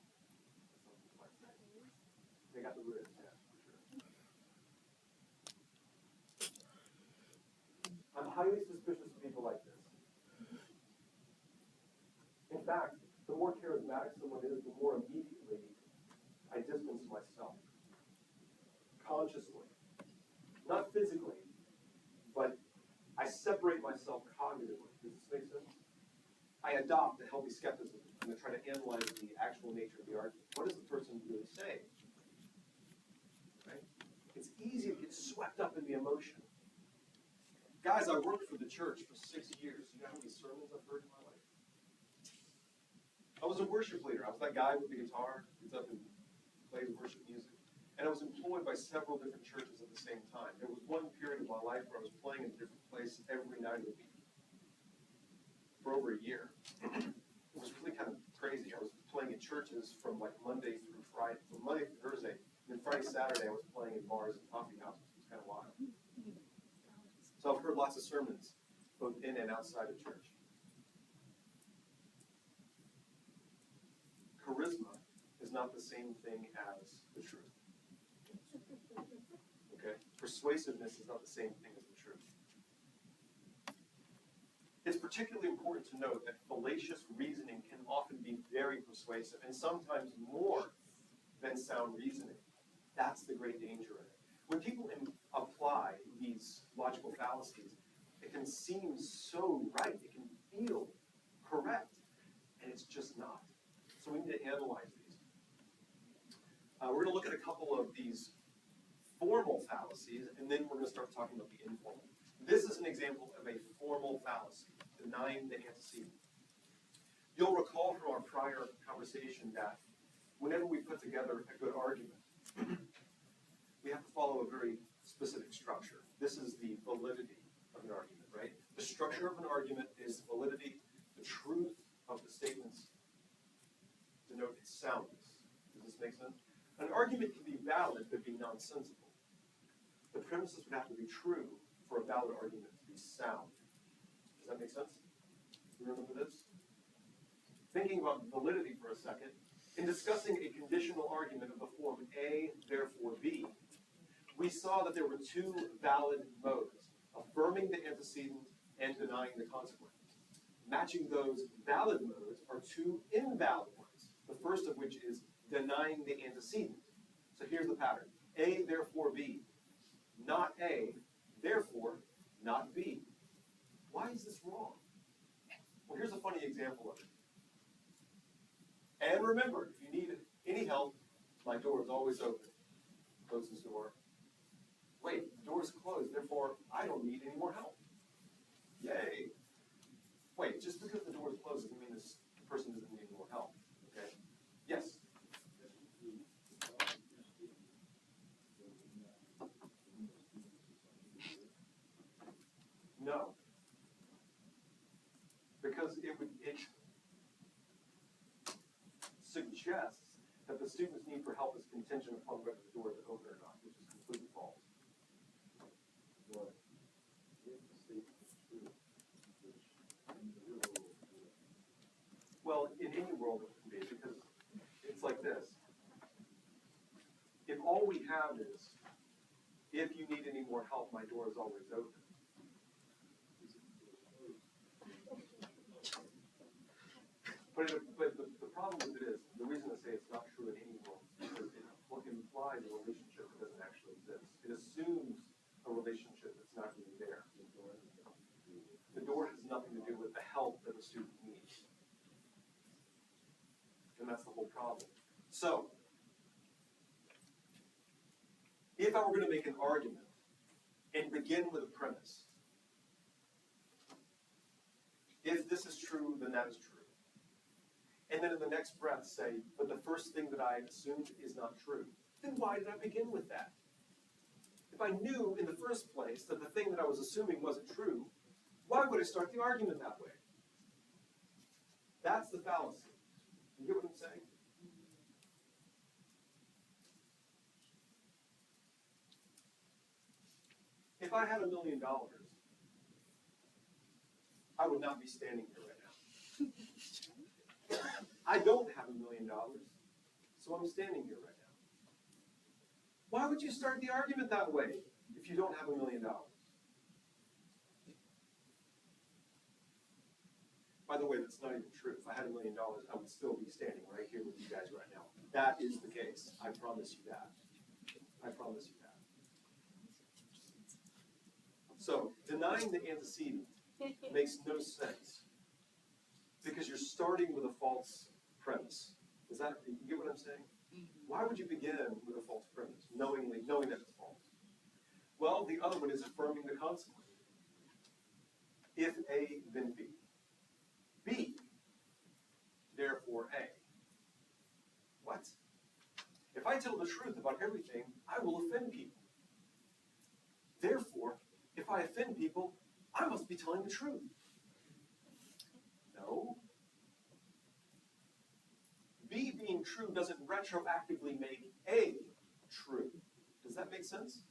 They got the ribs, yeah, for sure. I'm highly suspicious of people like this. In fact, the more charismatic someone is, the more immediately I distance myself. Consciously. Not physically, but I separate myself cognitively. Does this make sense? I adopt a healthy skepticism and I try to analyze the actual nature of the argument. What is the person really saying? Right? It's easy to get swept up in the emotion. Guys, I worked for the church for 6 years. You know how many sermons I've heard in my life? I was a worship leader. I was that guy with the guitar who gets up and plays worship music. And I was employed by several different churches at the same time. There was one period of my life where I was playing in a different place every night of the week for over a year. It was really kind of crazy. I was playing in churches from like Monday through Friday, from Monday through Thursday. And then Friday, Saturday, I was playing in bars and coffee houses. It was kind of wild. So I've heard lots of sermons, both in and outside of church. Charisma is not the same thing as the truth. Okay? Persuasiveness is not the same thing as the truth. It's particularly important to note that fallacious reasoning can often be very persuasive, and sometimes more than sound reasoning. That's the great danger in it. When people apply these logical fallacies, it can seem so right, it can feel correct, and it's just not. So we need to analyze these. We're going to look at a couple of these formal fallacies, and then we're going to start talking about the informal. This is an example of a formal fallacy, denying the antecedent. You'll recall from our prior conversation that whenever we put together a good argument, we have to follow a very specific structure. This is the validity of an argument, right? The structure of an argument is validity. The truth of the statements denote its soundness. Does this make sense? An argument can be valid but be nonsensical. The premises would have to be true for a valid argument to be sound. Does that make sense? You remember this? Thinking about validity for a second, in discussing a conditional argument of the form A, therefore B, we saw that there were two valid modes, affirming the antecedent and denying the consequence. Matching those valid modes are two invalid ones, the first of which is denying the antecedent. So here's the pattern. A, therefore B. Not A, therefore not B. Why is this wrong? Well, here's a funny example of it. And remember, if you need any help, my door is always open. Close this door. Wait, the door is closed, therefore I don't need any more help. Yay. Wait, just because the door is closed doesn't mean this person doesn't need more help. Okay? Yes? No. Because it suggests that the student's need for help is contingent upon whether the door is open or not, which is completely false. What? Well, in any world it can be, because it's like this. If all we have is, if you need any more help, my door is always open. But the problem with it is, the reason I say it's not true in any world is because it implies a relationship that doesn't actually exist. It assumes a relationship that's not really there. The door has not the whole problem. So, if I were going to make an argument and begin with a premise, if this is true, then that is true. And then in the next breath say, but the first thing that I assumed is not true, then why did I begin with that? If I knew in the first place that the thing that I was assuming wasn't true, why would I start the argument that way? That's the fallacy. You get what I'm saying? If I had $1 million, I would not be standing here right now. I don't have $1 million, so I'm standing here right now. Why would you start the argument that way if you don't have $1 million? By the way, that's not even true. If I had $1 million, I would still be standing right here with you guys right now. That is the case. I promise you that. I promise you that. So, denying the antecedent makes no sense because you're starting with a false premise. You get what I'm saying? Why would you begin with a false premise, knowing that it's false? Well, the other one is affirming the consequent. If A, then B. B, therefore A. What? If I tell the truth about everything, I will offend people. Therefore, if I offend people, I must be telling the truth. No. B being true doesn't retroactively make A true. Does that make sense?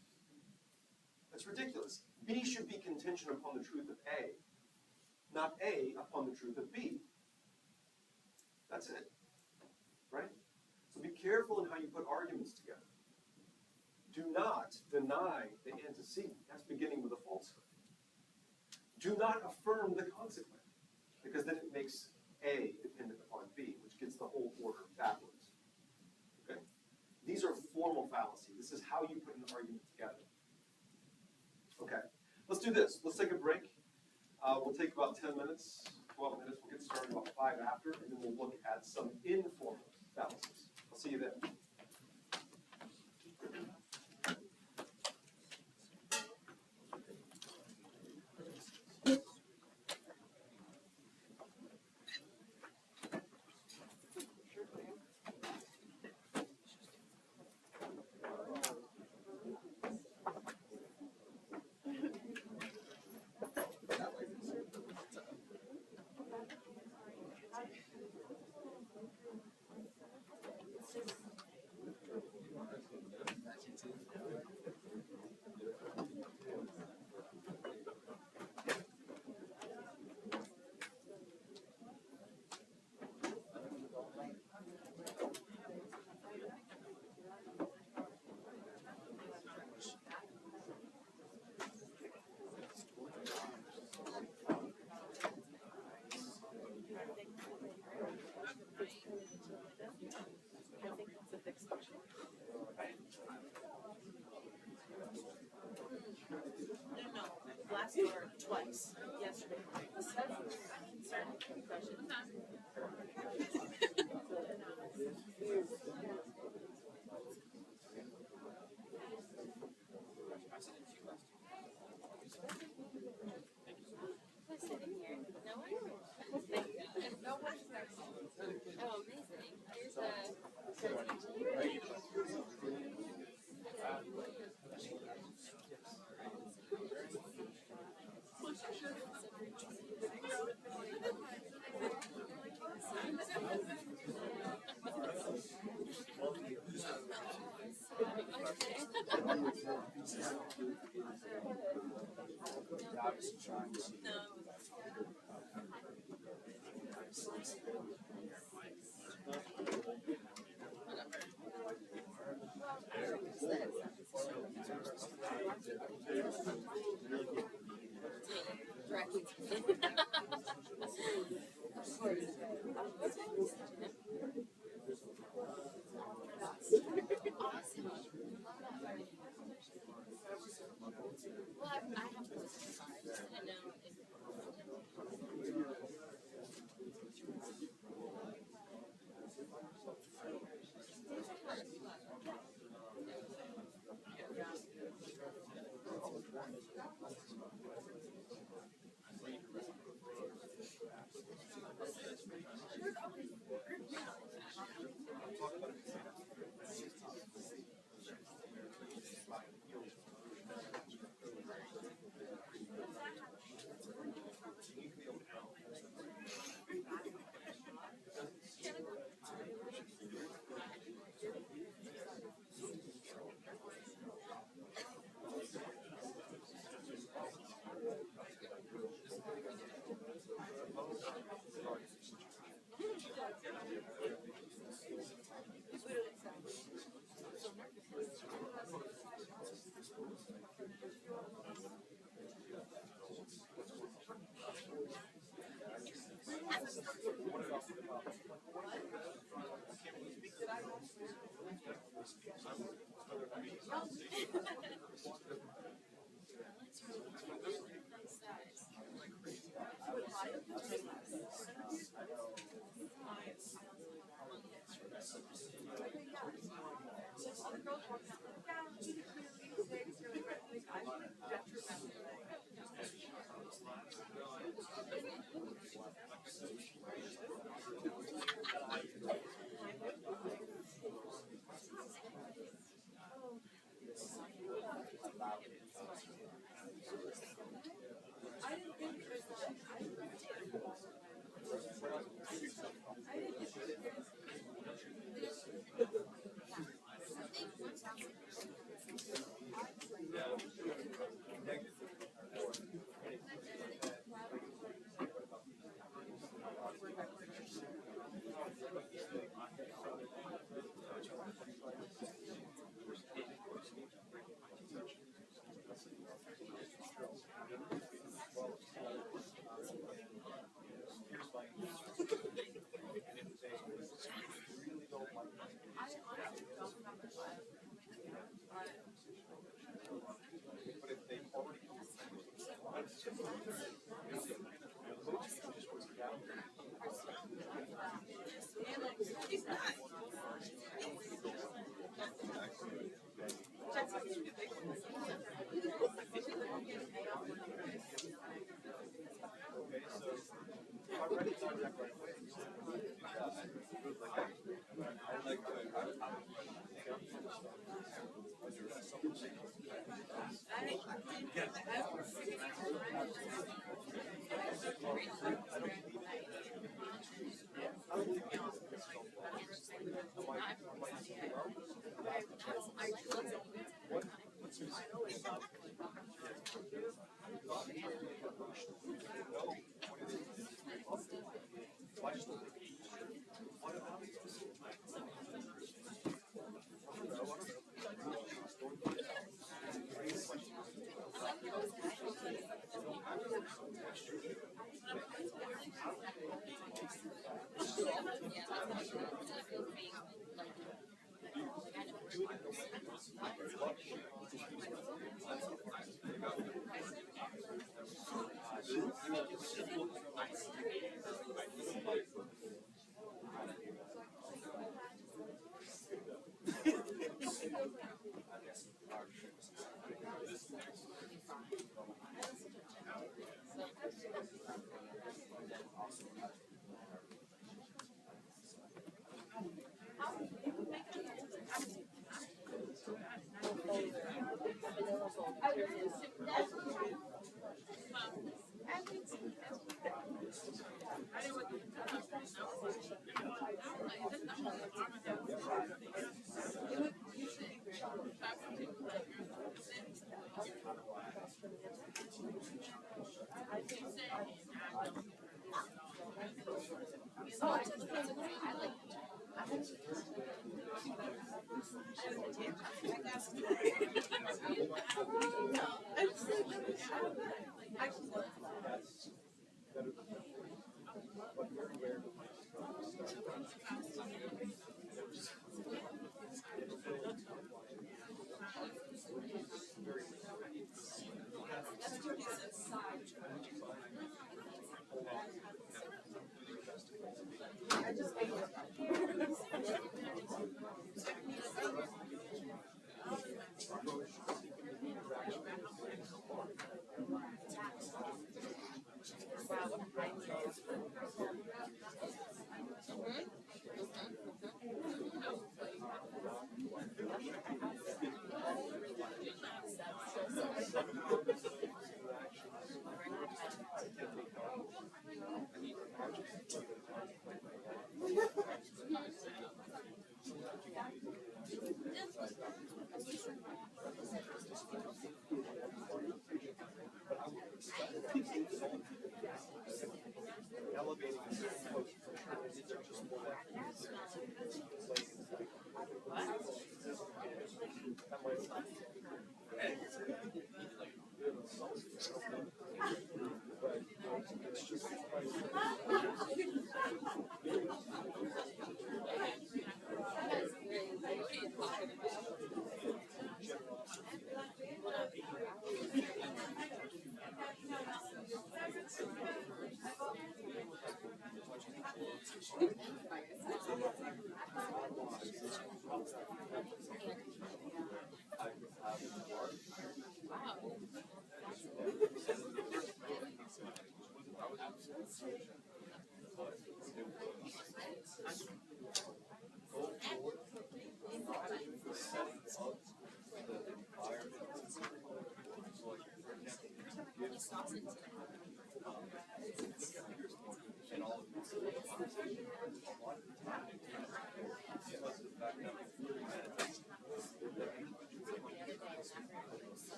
That's ridiculous. B should be contingent upon the truth of A, not A upon the truth of B. That's it. Right? So be careful in how you put arguments together. Do not deny the antecedent. That's beginning with a falsehood. Do not affirm the consequent, because then it makes A dependent upon B, which gets the whole order backwards. Okay? These are formal fallacies. This is how you put an argument together. Okay, let's do this. Let's take a break. We'll take about 10 minutes, 12 minutes. We'll get started about 5 after, and then we'll look at some informal fallacies. I'll see you then. Last or twice yesterday. Certain concussion. Who's sitting here? No one? Thank you. No one's next. Oh, amazing. Here's a Well, I have close to 5. I know.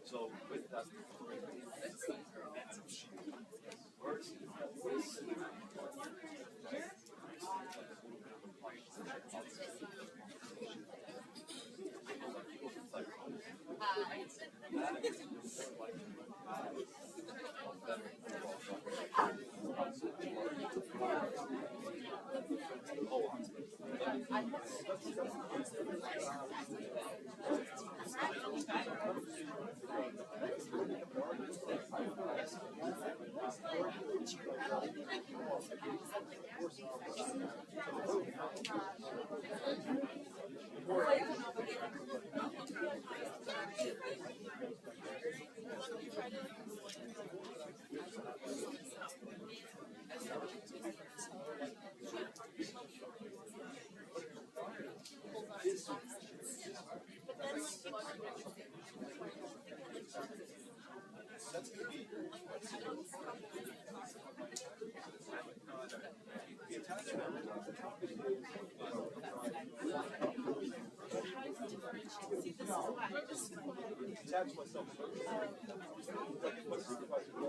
So with that, attach myself to my supervisor.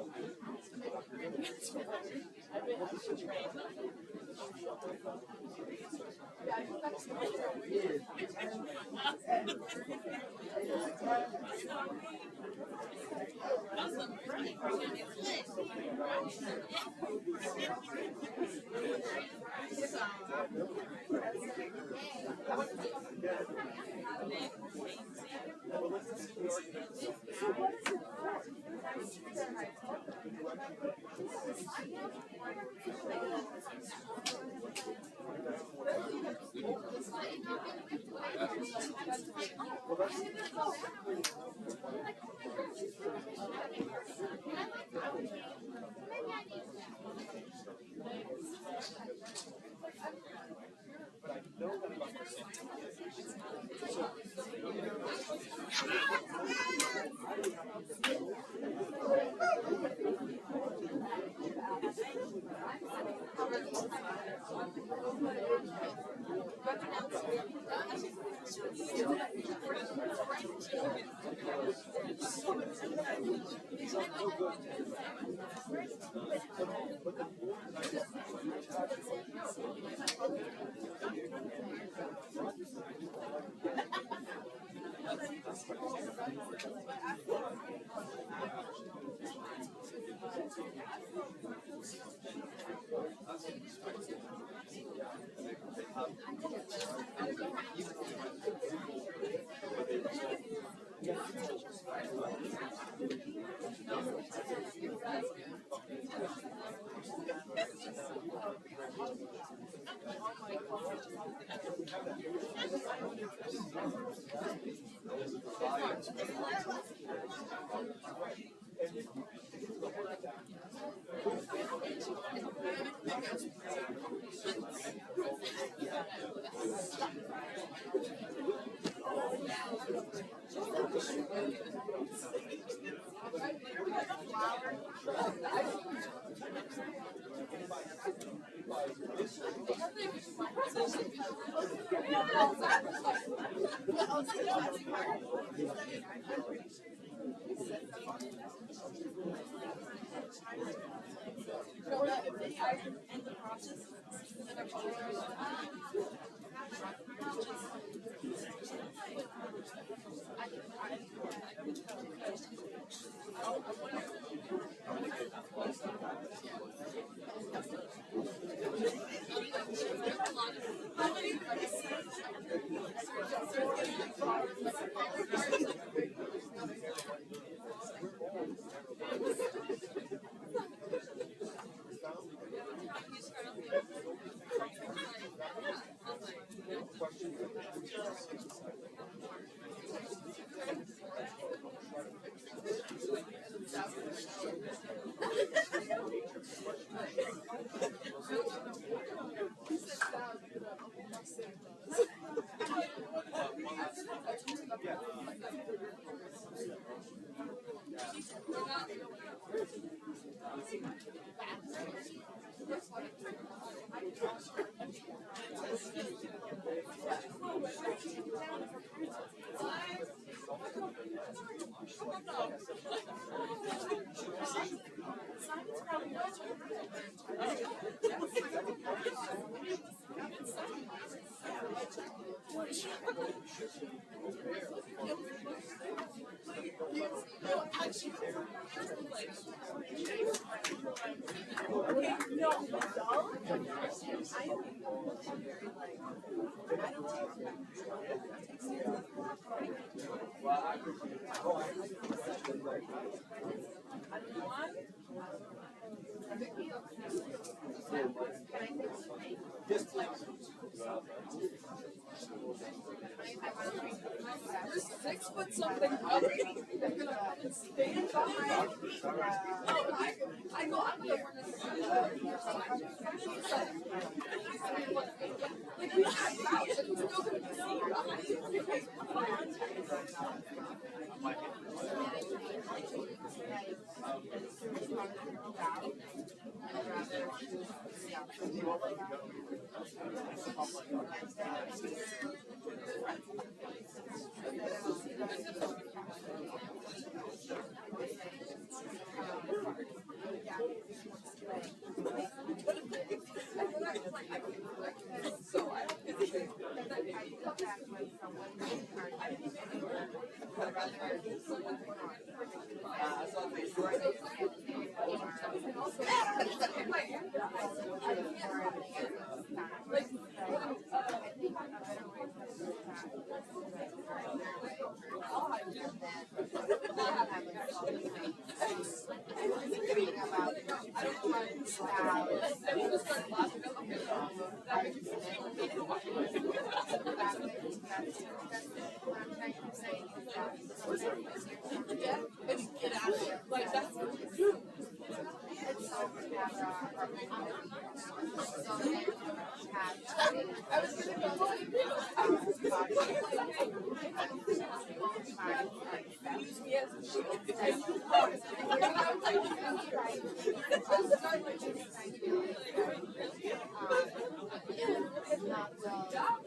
talk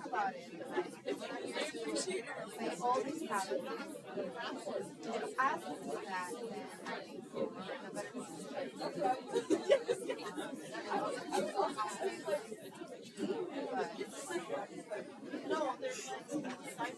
about it. Like all these fallacies. If I ask for that, then I think we're in a better No, there's like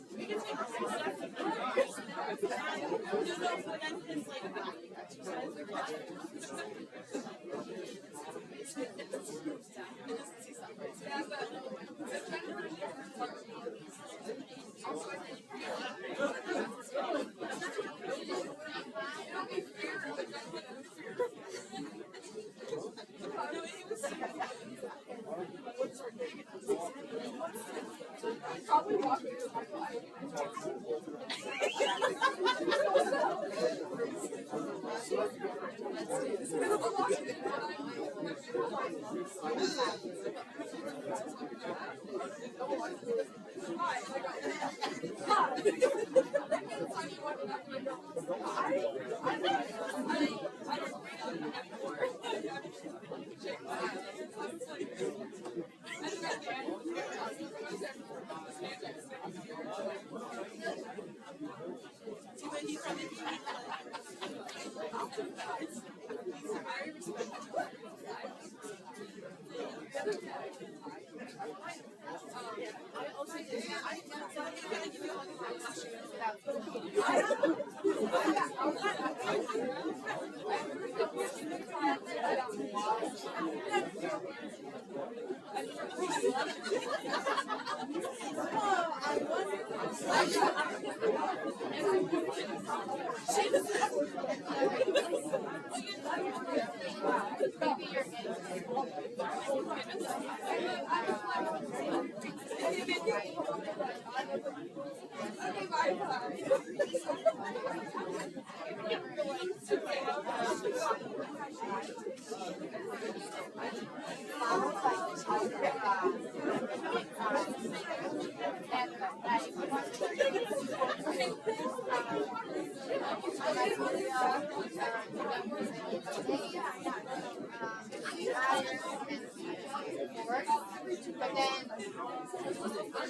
but then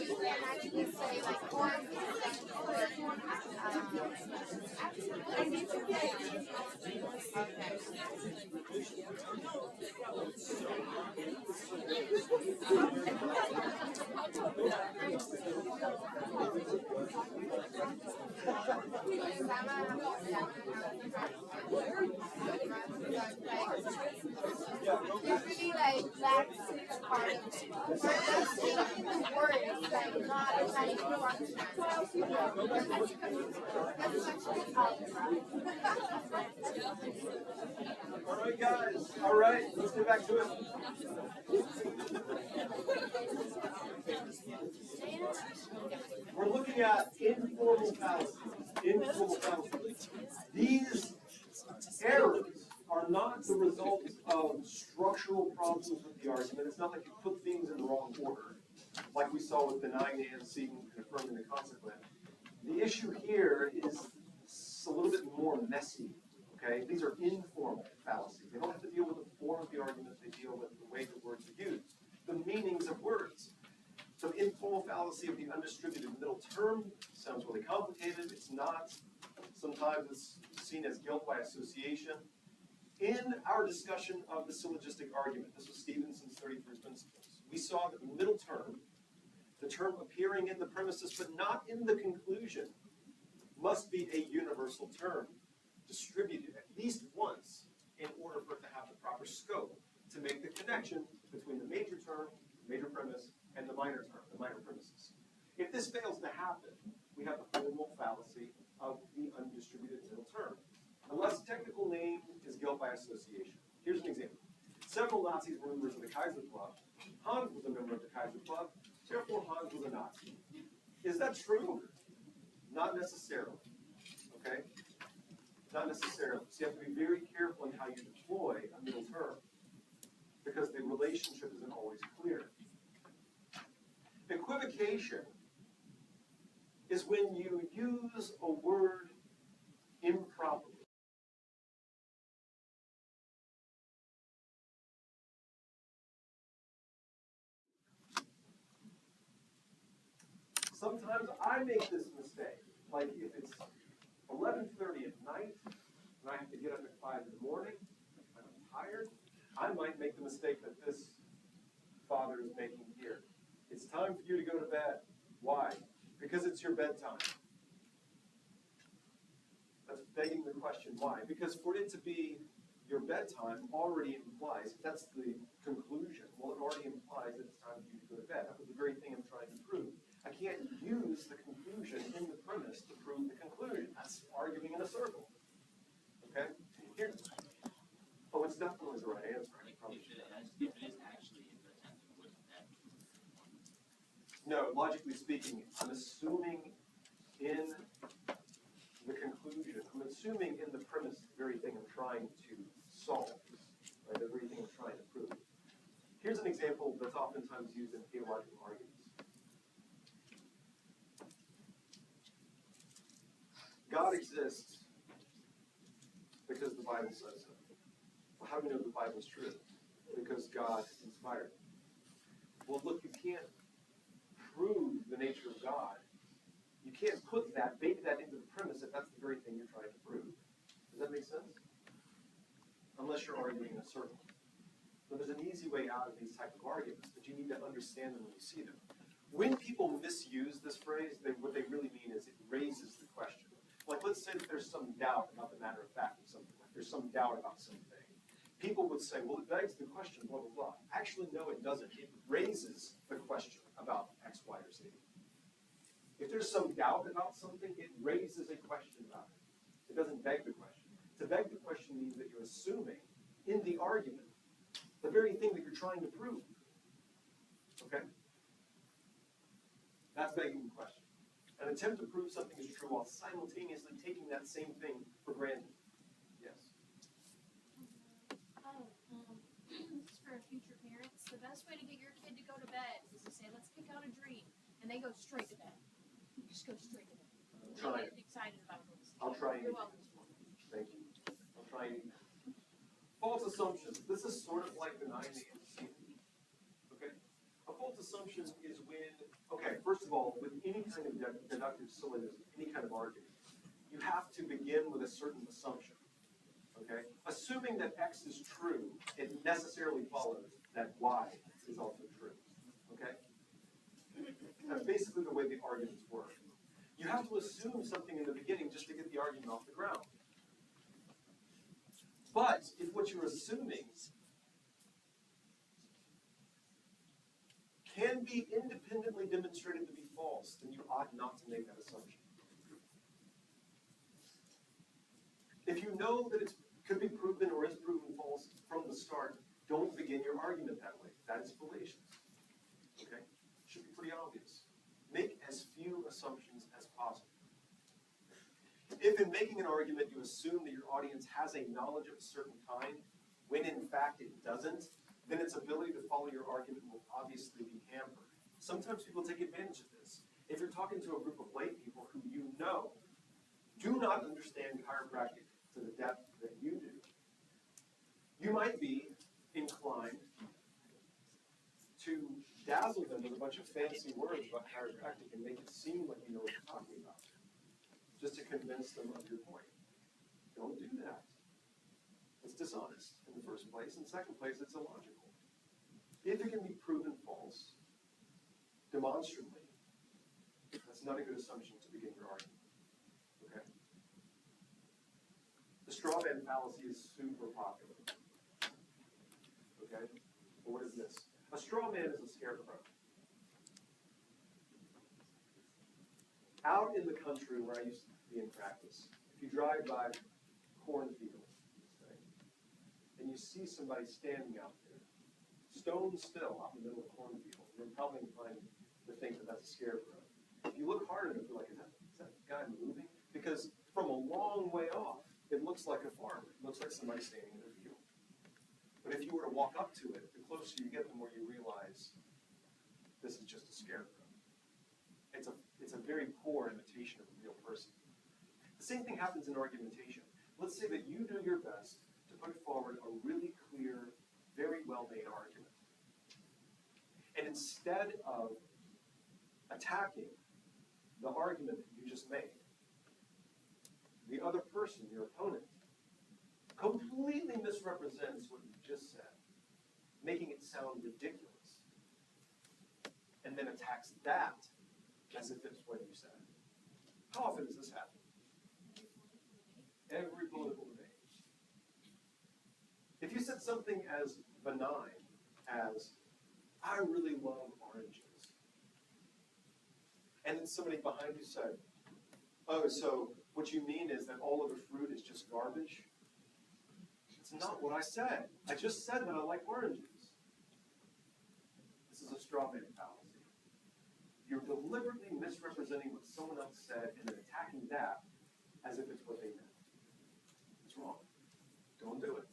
you can actually say like form usually like that's part of it. But that's changing the words, like not like function. That's actually algebra. All right, guys. All right, let's get back to it. We're looking at informal fallacies. Informal fallacies. These errors are not the result of structural problems with the argument. It's not like you put things in the wrong order, like we saw with denying the antecedent and affirming the consequent. The issue here is a little bit more messy. Okay, these are informal fallacies. They don't have to deal with the form of the argument. They deal with the way the words are used, the meanings of words. So informal fallacy of the undistributed middle term sounds really complicated. It's not. Sometimes it's seen as guilt by association. In our discussion of the syllogistic argument, this was Stevenson's 33 principles, we saw that the middle term, the term appearing in the premises but not in the conclusion, must be a universal term, distributed at least once in order for it to have the proper scope to make the connection between the major term, major premise, and the minor term, the minor premises. If this fails to happen, we have the formal fallacy of the undistributed middle term. The less technical name is guilt by association. Here's an example. Several Nazis were members of the Kaiser Club. Hans was a member of the Kaiser Club, therefore Hans was a Nazi. Is that true? Not necessarily. Okay? Not necessarily. So you have to be very careful in how you deploy a middle term, because the relationship isn't always clear. Equivocation is when you use a word improperly. I make this mistake, like if it's 11:30 at night and I have to get up at 5 in the morning and I'm tired, I might make the mistake that this father is making here. It's time for you to go to bed. Why? Because it's your bedtime. That's begging the question, why? Because for it to be your bedtime already implies, if that's the conclusion, well, it already implies that it's time for you to go to bed. That was the very thing I'm trying to prove. I can't use the conclusion in the premise to prove the conclusion. That's arguing in a circle. Okay? Here. Oh, it's definitely the right answer. If it is actually in the tense, wouldn't that No, logically speaking, I'm assuming in the conclusion, I'm assuming in the premise the very thing I'm trying to solve, right? The very thing I'm trying to prove. Here's an example that's oftentimes used in theological arguments. God exists because the Bible says so. Well, how do we know the Bible's true? Because God inspired it. Well, look, you can't prove the nature of God. You can't bake that into the premise if that's the very thing you're trying to prove. Does that make sense? Unless you're arguing in a circle. So there's an easy way out of these type of arguments, but you need to understand them when you see them. When people misuse this phrase, what they really mean is it raises the question. Like, let's say that there's some doubt about the matter of fact of something. Like there's some doubt about something. People would say, well, it begs the question, blah, blah, blah. Actually, no, it doesn't. It raises the question about X, Y, or Z. If there's some doubt about something, it raises a question about it. It doesn't beg the question. To beg the question means that you're assuming in the argument the very thing that you're trying to prove. Okay? That's begging the question. An attempt to prove something is true while simultaneously taking that same thing for granted. Yes? This is for future parents. The best way to get your kid to go to bed is to say, let's pick out a dream. And they go straight to bed. You just go straight to bed. Try They get excited about this. I'll try You're it. welcome. Thank you. I'll try it. False assumptions. This is sort of like denying the antecedent. Okay? A false assumption is when, okay, first of all, with any kind of deductive syllogism, any kind of argument, you have to begin with a certain assumption. Okay? Assuming that X is true, it necessarily follows that Y is also true. Okay? That's basically the way the arguments work. You have to assume something in the beginning just to get the argument off the ground. But if what you're assuming can be independently demonstrated to be false, then you ought not to make that assumption. If you know that it could be proven or is proven false from the start, don't begin your argument that way. That is fallacious. Okay? Should be pretty obvious. Make as few assumptions as possible. If in making an argument you assume that your audience has a knowledge of a certain kind, when in fact it doesn't, then its ability to follow your argument will obviously be hampered. Sometimes people take advantage of this. If you're talking to a group of lay people who you know do not understand chiropractic to the depth that you do, you might be inclined to dazzle them with a bunch of fancy words about chiropractic and make it seem like you know what you're talking about, just to convince them of your point. Don't do that. It's dishonest in the first place. In the second place, it's illogical. If it can be proven false, demonstrably, that's not a good assumption to begin your argument. Okay? The straw man fallacy is super popular. Okay? Well, what is this? A straw man is a scarecrow. Out in the country where I used to be in practice, if you drive by cornfields, say, and you see somebody standing out there, stone still out in the middle of a cornfield, you're probably inclined to think that that's a scarecrow. If you look hard enough, you're like, is that guy moving? Because from a long way off, it looks like a farmer. It looks like somebody standing in a field. But if you were to walk up to it, the closer you get, the more you realize this is just a scarecrow. It's a very poor imitation of a real person. The same thing happens in argumentation. Let's say that you do your best to put forward a really clear, very well-made argument. And instead of attacking the argument that you just made, the other person, your opponent, completely misrepresents what you just said, making it sound ridiculous, and then attacks that as if it's what you said. How often does this happen? Every political debate. If you said something as benign as, I really love oranges, and then somebody behind you said, oh, so what you mean is that all of the fruit is just garbage? It's not what I said. I just said that I like oranges. This is a straw man fallacy. You're deliberately misrepresenting what someone else said and then attacking that as if it's what they meant. It's wrong. Don't do it.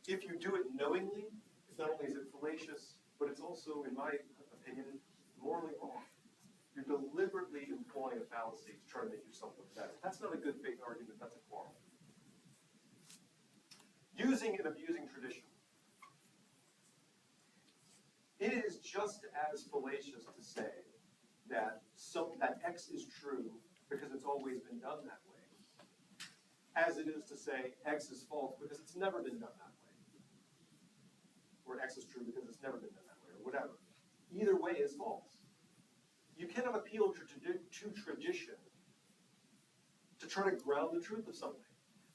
If you do it knowingly, not only is it fallacious, but it's also, in my opinion, morally wrong. You're deliberately employing a fallacy to try to make yourself look better. That's not a good faith argument, that's a quarrel. Using and abusing tradition. It is just as fallacious to say that X is true because it's always been done that way, as it is to say X is false because it's never been done that way. Or X is true because it's never been done that way, or whatever. Either way is false. You cannot appeal to tradition to try to ground the truth of something.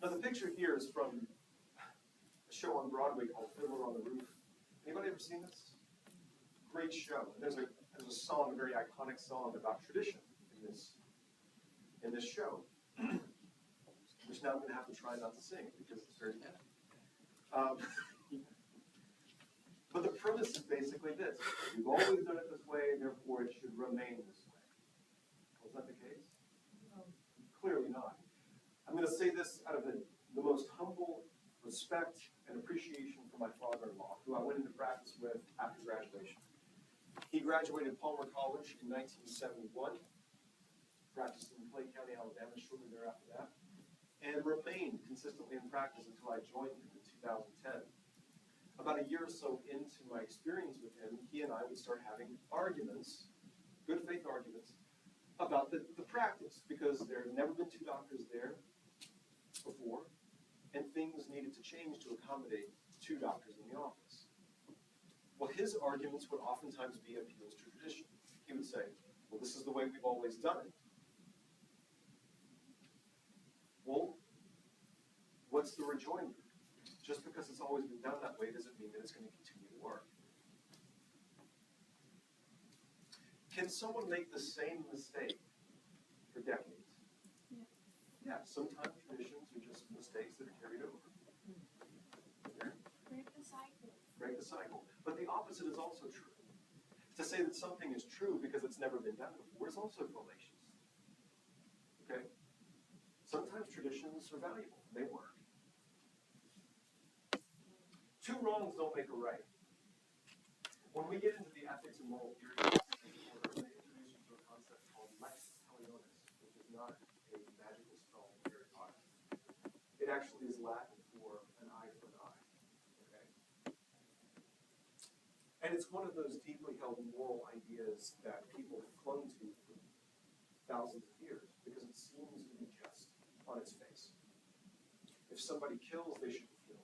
Now the picture here is from a show on Broadway called Fiddler on the Roof. Anybody ever seen this? Great show. There's a song, a very iconic song about tradition in this show, which now I'm going to have to try not to sing because it's very bad. But the premise is basically this. We've always done it this way, therefore it should remain this way. Was that the case? No. Clearly not. I'm going to say this out of the most humble respect and appreciation for my father-in-law, who I went into practice with after graduation. He graduated Palmer College in 1971, practiced in Clay County, Alabama shortly thereafter that, and remained consistently in practice until I joined him in 2010. About a year or so into my experience with him, he and I would start having arguments, good faith arguments, about the practice, because there had never been two doctors there before, and things needed to change to accommodate two doctors in the office. Well, his arguments would oftentimes be appeals to tradition. He would say, well, this is the way we've always done it. Well, what's the rejoinder? Just because it's always been done that way doesn't mean that it's going to continue to work. Can someone make the same mistake for decades? Yeah, sometimes traditions are just mistakes that are carried over. Okay? Break the cycle. Break the cycle. But the opposite is also true. To say that something is true because it's never been done before is also fallacious. Okay? Sometimes traditions are valuable. They work. Two wrongs don't make a right. When we get into the ethics and moral theory, they introduce you to a concept called lex talionis, which is not a magical spell in Harry Potter. It actually is Latin for an eye for an eye. Okay? And it's one of those deeply held moral ideas that people have clung to for thousands of years because it seems to be just on its face. If somebody kills, they should be killed.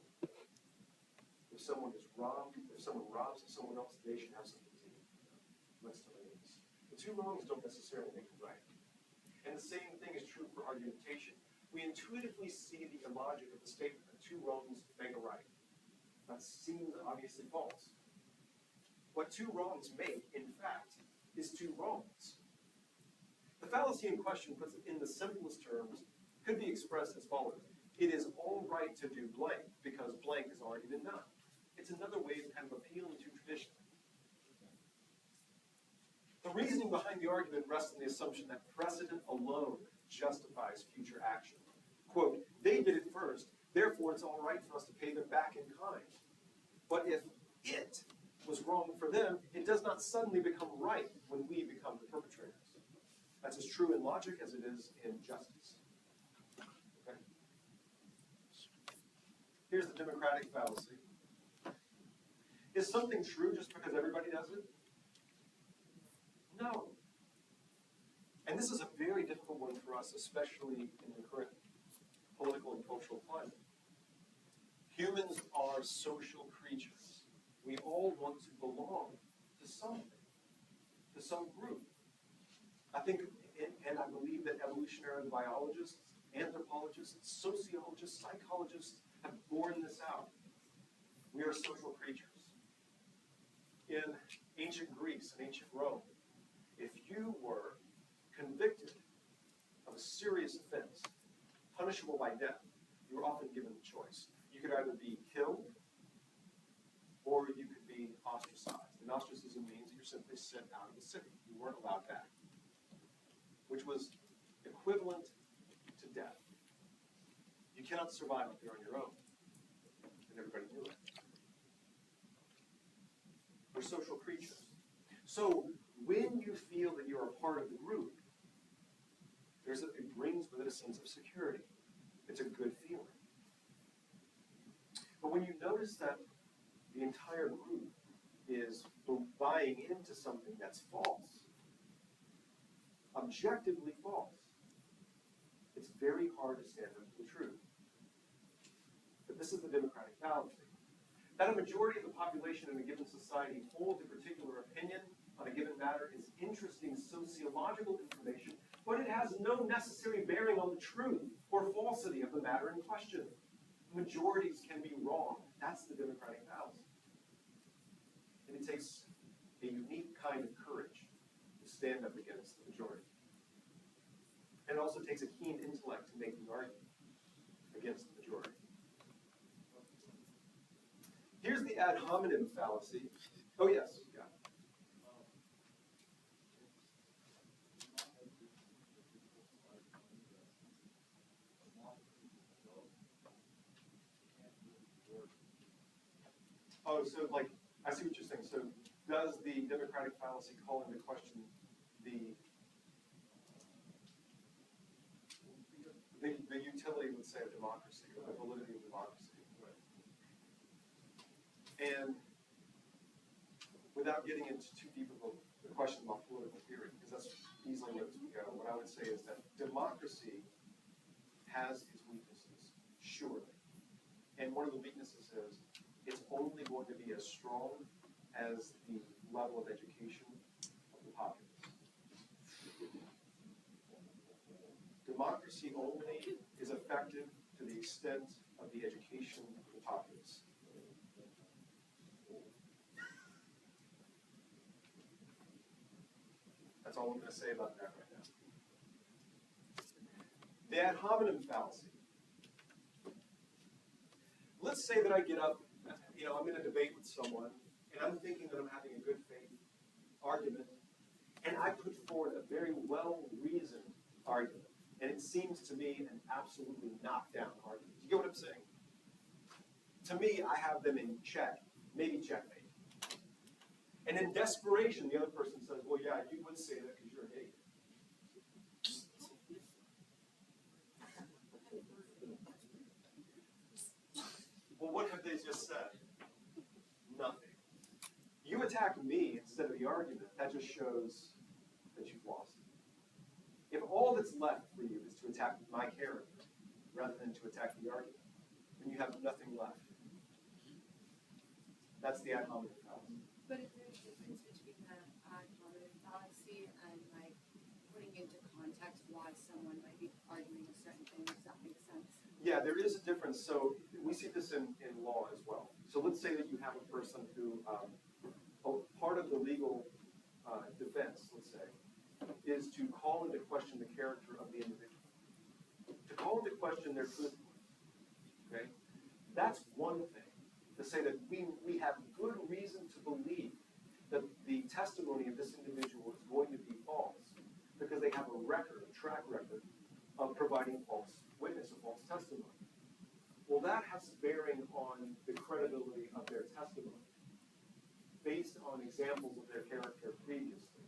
If someone is robbed, if someone robs someone else, they should have something to eat. Lex talionis. The two wrongs don't necessarily make it right. And the same thing is true for argumentation. We intuitively see the illogic of the statement that two wrongs make a right. That seems obviously false. What two wrongs make, in fact, is two wrongs. The fallacy in question puts it in the simplest terms, could be expressed as follows. It is all right to do blank because blank has already been done. It's another way of kind of appealing to tradition. The reasoning behind the argument rests on the assumption that precedent alone justifies future action. Quote, they did it first, therefore it's all right for us to pay them back in kind. But if it was wrong for them, it does not suddenly become right when we become the perpetrators. That's as true in logic as it is in justice. Okay? Here's the democratic fallacy. Is something true just because everybody does it? No. And this is a very difficult one for us, especially in the current political and cultural climate. Humans are social creatures. We all want to belong to something, to some group. I think, and I believe that evolutionary biologists, anthropologists, sociologists, psychologists have borne this out. We are social creatures. In ancient Greece and ancient Rome, if you were convicted of a serious offense, punishable by death, you were often given the choice. You could either be killed or you could be ostracized. And ostracism means you're simply sent out of the city. You weren't allowed back, which was equivalent to death. You cannot survive up there on your own. And everybody knew it. We're social creatures. So when you feel that you're a part of the group, it brings with it a sense of security. It's a good feeling. But when you notice that the entire group is buying into something that's false, objectively false, it's very hard to stand up to the truth. But this is the democratic fallacy. That a majority of the population in a given society holds a particular opinion on a given matter is interesting sociological information, but it has no necessary bearing on the truth or falsity of the matter in question. Majorities can be wrong. That's the democratic fallacy. And it takes a unique kind of courage to stand up against the majority. And it also takes a keen intellect to make the argument against the majority. Here's the ad hominem fallacy. Oh, yes. Yeah. Oh, so like, I see what you're saying. So does the democratic fallacy call into question the utility, let's say, of democracy, or the validity of democracy? And without getting into too deep of the question about political theory, because that's easily where we go, what I would say is that democracy has its weaknesses, surely. And one of the weaknesses is it's only going to be as strong as the level of education of the populace. Democracy only is effective to the extent of the education of the populace. That's all I'm going to say about that right now. The ad hominem fallacy. Let's say that I get up, I'm in a debate with someone, and I'm thinking that I'm having a good faith argument, and I put forward a very well-reasoned argument, and it seems to me an absolutely knockdown argument. Do you get what I'm saying? To me, I have them in check, maybe checkmate. And in desperation, the other person says, well, yeah, you would say that because you're an idiot. Well, what have they just said? Nothing. You attack me instead of the argument, that just shows that you've lost. If all that's left for you is to attack my character rather than to attack the argument, then you have nothing left. That's the ad hominem fallacy. But is there a difference between the ad hominem fallacy and like putting into context why someone might be arguing a certain thing? Does that make sense? Yeah, there is a difference. So we see this in law as well. So let's say that you have a person who, part of the legal defense, let's say, is to call into question the character of the individual. To call into question their truthfulness. Okay? That's one thing. To say that we have good reason to believe that the testimony of this individual is going to be false because they have a track record of providing false witness, a false testimony. Well, that has bearing on the credibility of their testimony based on examples of their character previously.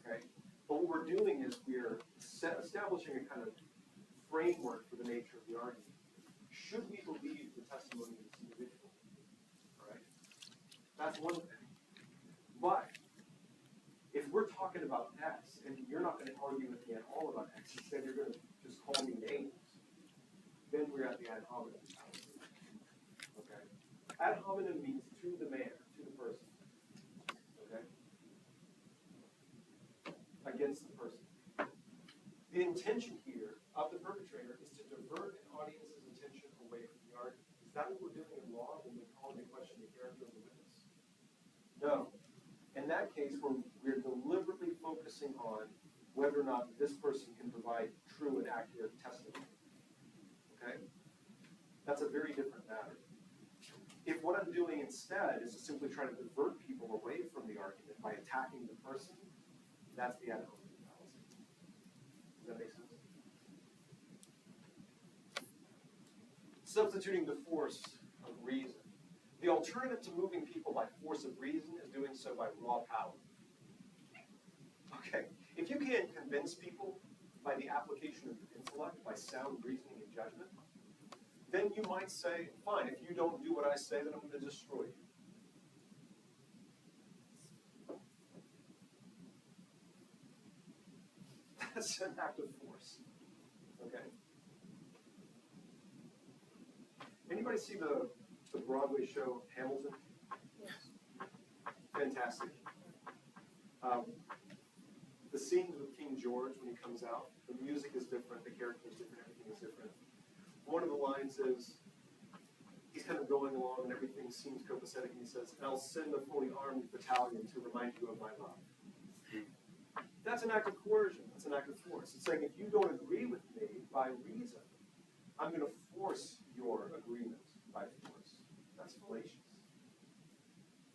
Okay? But what we're doing is we're establishing a kind of framework for the nature of the argument. Should we believe the testimony of this individual? All right? That's one thing. But if we're talking about X and you're not going to argue with me at all about X, instead you're going to just call me names, then we're at the ad hominem fallacy. Okay? Ad hominem means to the man, to the person. Okay? Against the person. The intention here of the perpetrator is to divert an audience's attention away from the argument. Is that what we're doing in law when we call into question the character of the witness? No. In that case, we're deliberately focusing on whether or not this person can provide true and accurate testimony. Okay? That's a very different matter. If what I'm doing instead is to simply try to divert people away from the argument by attacking the person, that's the ad hominem fallacy. Does that make sense? Substituting the force of reason. The alternative to moving people by force of reason is doing so by raw power. Okay, if you can't convince people by the application of your intellect, by sound reasoning and judgment, then you might say, fine, if you don't do what I say, then I'm going to destroy you. That's an act of force. Okay? Anybody see the Broadway show Hamilton? Yes. Fantastic. The scenes with King George when he comes out, the music is different, the character is different, everything is different. One of the lines is, he's kind of going along and everything seems copacetic, and he says, and I'll send a fully armed battalion to remind you of my love. That's an act of coercion. That's an act of force. It's saying, if you don't agree with me by reason, I'm going to force your agreement by force. That's fallacious.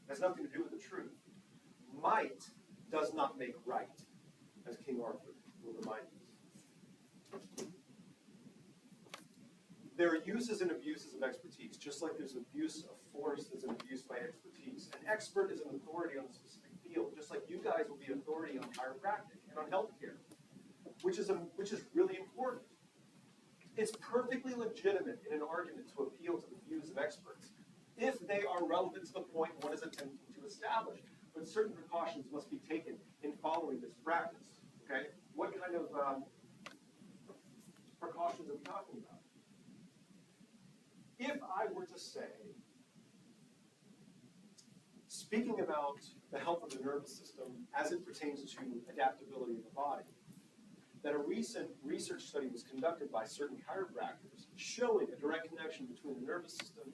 It has nothing to do with the truth. Might does not make right, as King Arthur will remind us. There are uses and abuses of expertise, just like there's abuse of force, there's an abuse by expertise. An expert is an authority on a specific field, just like you guys will be authority on chiropractic and on healthcare, which is really important. It's perfectly legitimate in an argument to appeal to the views of experts if they are relevant to the point one is attempting to establish. But certain precautions must be taken in following this practice. Okay? What kind of precautions are we talking about? If I were to say, speaking about the health of the nervous system as it pertains to adaptability of the body, that a recent research study was conducted by certain chiropractors showing a direct connection between the nervous system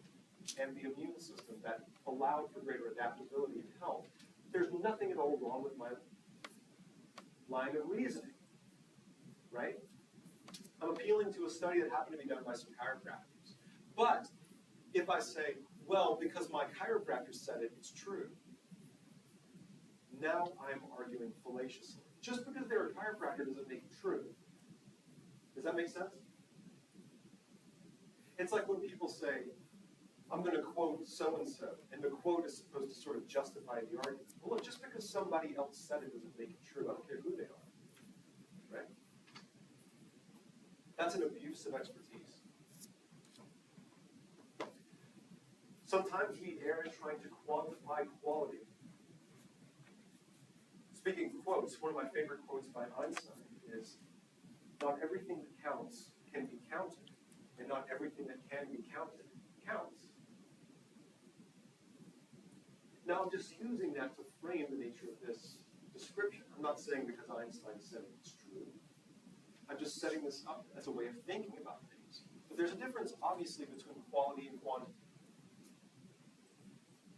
and the immune system that allowed for greater adaptability and health, there's nothing at all wrong with my line of reasoning, right? I'm appealing to a study that happened to be done by some chiropractors. But if I say, well, because my chiropractor said it, it's true, now I'm arguing fallaciously. Just because they're a chiropractor doesn't make it true. Does that make sense? It's like when people say, I'm going to quote so-and-so, and the quote is supposed to sort of justify the argument. Well, look, just because somebody else said it doesn't make it true. I don't care who they are. Right? That's an abuse of expertise. Sometimes we err in trying to quantify quality. Speaking of quotes, one of my favorite quotes by Einstein is, not everything that counts can be counted, and not everything that can be counted counts. Now, I'm just using that to frame the nature of this description. I'm not saying because Einstein said it's true. I'm just setting this up as a way of thinking about things. But there's a difference, obviously, between quality and quantity.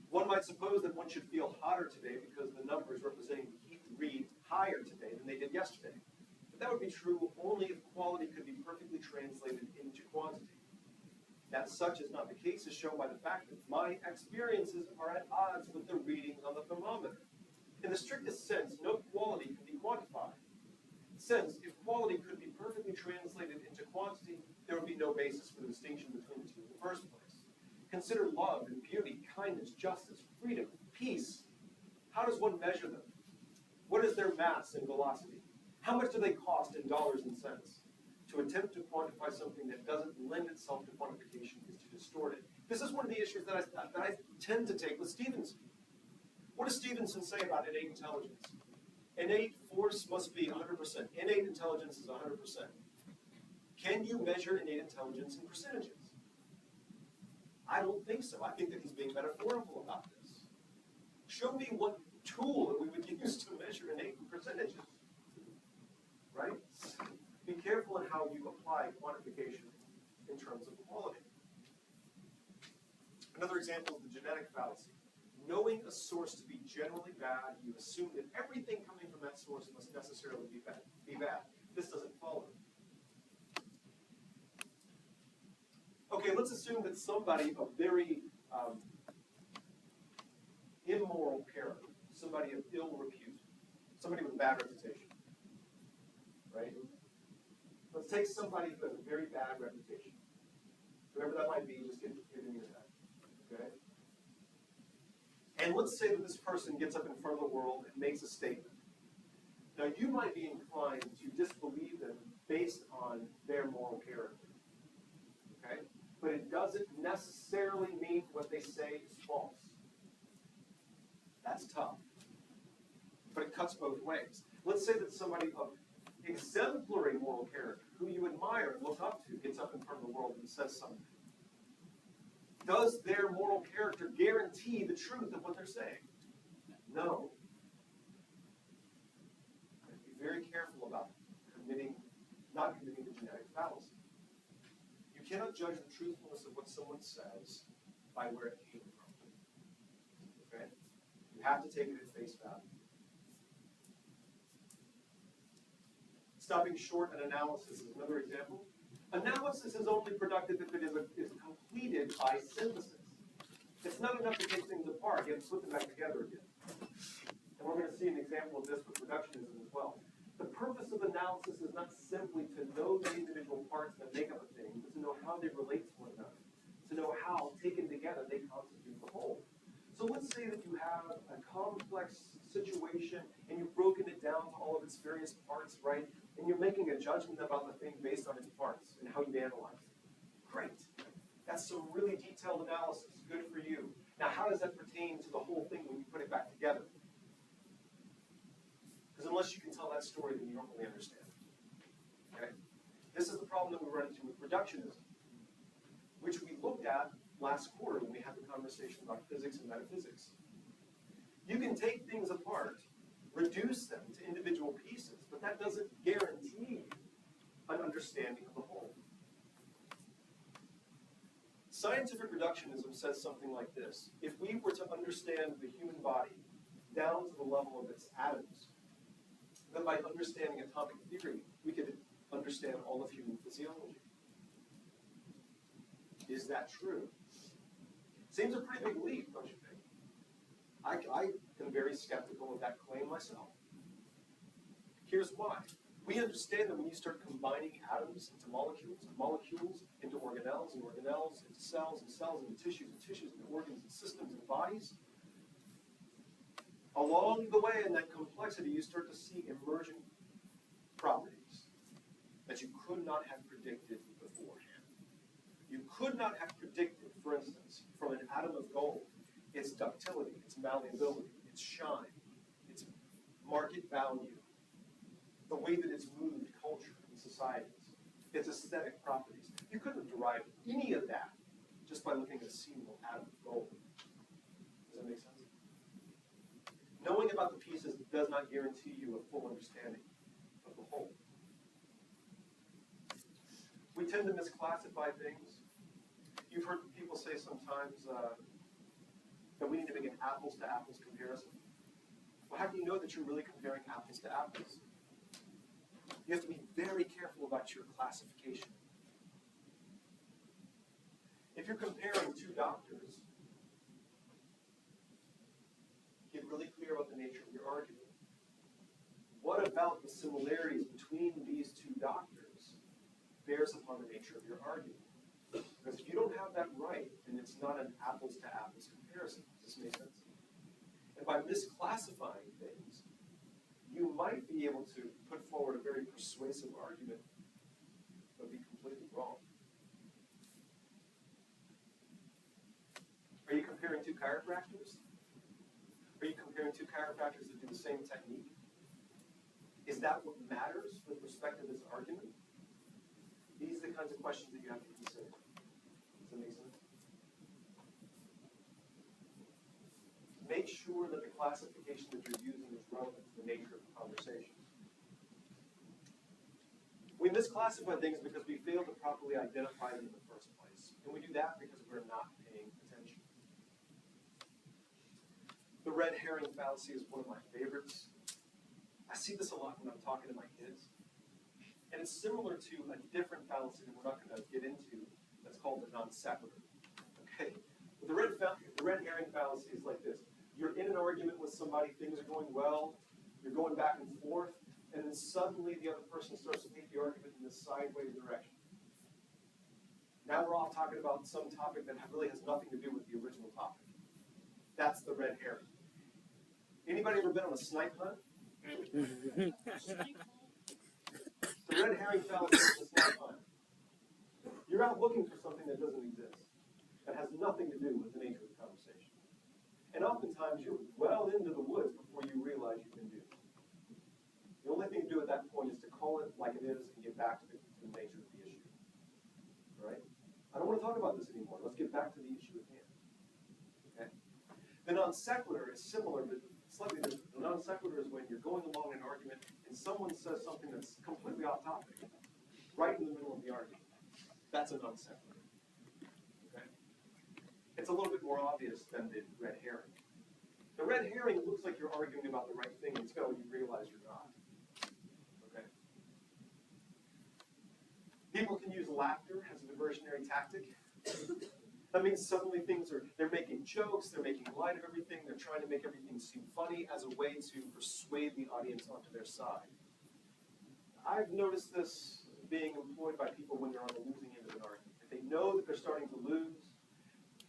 One might suppose that one should feel hotter today because the numbers representing the heat read higher today than they did yesterday. But that would be true only if quality could be perfectly translated into quantity. That such is not the case is shown by the fact that my experiences are at odds with the readings on the thermometer. In the strictest sense, no quality can be quantified. Since, if quality could be perfectly translated into quantity, there would be no basis for the distinction between the two in the first place. Consider love and beauty, kindness, justice, freedom, peace. How does one measure them? What is their mass and velocity? How much do they cost in dollars and cents? To attempt to quantify something that doesn't lend itself to quantification is to distort it. This is one of the issues that I tend to take with Stevenson. What does Stevenson say about innate intelligence? Innate force must be 100%. Innate intelligence is 100%. Can you measure innate intelligence in percentages? I don't think so. I think that he's being metaphorical about this. Show me what tool that we would use to measure innate percentages. Right? Be careful in how you apply quantification in terms of quality. Another example is the genetic fallacy. Knowing a source to be generally bad, you assume that everything coming from that source must necessarily be bad. This doesn't follow. Okay, let's assume that somebody of very immoral character, somebody of ill repute, somebody with a bad reputation, right? Let's take somebody who has a very bad reputation. Whoever that might be, just get it in your head, okay? And let's say that this person gets up in front of the world and makes a statement. Now, you might be inclined to disbelieve them based on their moral character, okay? But it doesn't necessarily mean what they say is false. That's tough. But it cuts both ways. Let's say that somebody of exemplary moral character, who you admire and look up to, gets up in front of the world and says something. Does their moral character guarantee the truth of what they're saying? No. Be very careful about not committing the genetic fallacy. You cannot judge the truthfulness of what someone says by where it came from. Okay? You have to take it at face value. Stopping short an analysis is another example. Analysis is only productive if it is completed by synthesis. It's not enough to take things apart. You have to put them back together again. And we're going to see an example of this with reductionism as well. The purpose of analysis is not simply to know the individual parts that make up a thing, but to know how they relate to one another. To know how, taken together, they constitute the whole. So let's say that you have a complex situation and you've broken it down to all of its various parts, right? And you're making a judgment about the thing based on its parts and how you analyze it. Great. That's some really detailed analysis. Good for you. Now, how does that pertain to the whole thing when you put it back together? Because unless you can tell that story, then you don't really understand it. Okay? This is the problem that we run into with reductionism, which we looked at last quarter when we had the conversation about physics and metaphysics. You can take things apart, reduce them to individual pieces, but that doesn't guarantee an understanding of the whole. Scientific reductionism says something like this. If we were to understand the human body down to the level of its atoms, then by understanding atomic theory, we could understand all of human physiology. Is that true? Seems a pretty big leap, don't you think? I am very skeptical of that claim myself. Here's why. We understand that when you start combining atoms into molecules, and molecules into organelles, and organelles into cells, and cells into tissues, and tissues into organs, and systems, and bodies, along the way in that complexity, you start to see emergent properties that you could not have predicted beforehand. You could not have predicted, for instance, from an atom of gold, its ductility, its malleability, its shine, its market value, the way that it's moved culture and societies, its aesthetic properties. You couldn't have derived any of that just by looking at a single atom of gold. Does that make sense? Knowing about the pieces does not guarantee you a full understanding of the whole. We tend to misclassify things. You've heard people say sometimes that we need to make an apples-to-apples comparison. Well, how do you know that you're really comparing apples to apples? You have to be very careful about your classification. If you're comparing two doctors, get really clear about the nature of your argument. What about the similarities between these two doctors bears upon the nature of your argument? Because if you don't have that right, then it's not an apples-to-apples comparison. Does this make sense? And by misclassifying things, you might be able to put forward a very persuasive argument, but be completely wrong. Are you comparing two chiropractors? Are you comparing two chiropractors that do the same technique? Is that what matters with respect to this argument? These are the kinds of questions that you have to consider. Does that make sense? Make sure that the classification that you're using is relevant to the nature of the conversation. We misclassify things because we fail to properly identify them in the first place. And we do that because we're not paying attention. The red herring fallacy is one of my favorites. I see this a lot when I'm talking to my kids. And it's similar to a different fallacy that we're not going to get into that's called the non sequitur. Okay? But the red herring fallacy is like this. You're in an argument with somebody, things are going well, you're going back and forth, and then suddenly the other person starts to take the argument in this sideways direction. Now we're all talking about some topic that really has nothing to do with the original topic. That's the red herring. Anybody ever been on a snipe hunt? The red herring fallacy is a snipe hunt. You're out looking for something that doesn't exist, that has nothing to do with the nature of the conversation. And oftentimes you're well into the woods before you realize you've been duped. The only thing to do at that point is to call it like it is and get back to the nature of the issue. All right? I don't want to talk about this anymore. Let's get back to the issue at hand. Okay? The non sequitur is similar, but slightly different. The non sequitur is when you're going along in an argument and someone says something that's completely off topic, right in the middle of the argument. That's a non sequitur. Okay? It's a little bit more obvious than the red herring. The red herring looks like you're arguing about the right thing until you realize you're not. Okay? People can use laughter as a diversionary tactic. That means suddenly they're making jokes, they're making light of everything, they're trying to make everything seem funny as a way to persuade the audience onto their side. I've noticed this being employed by people when they're on the losing end of an argument. If they know that they're starting to lose,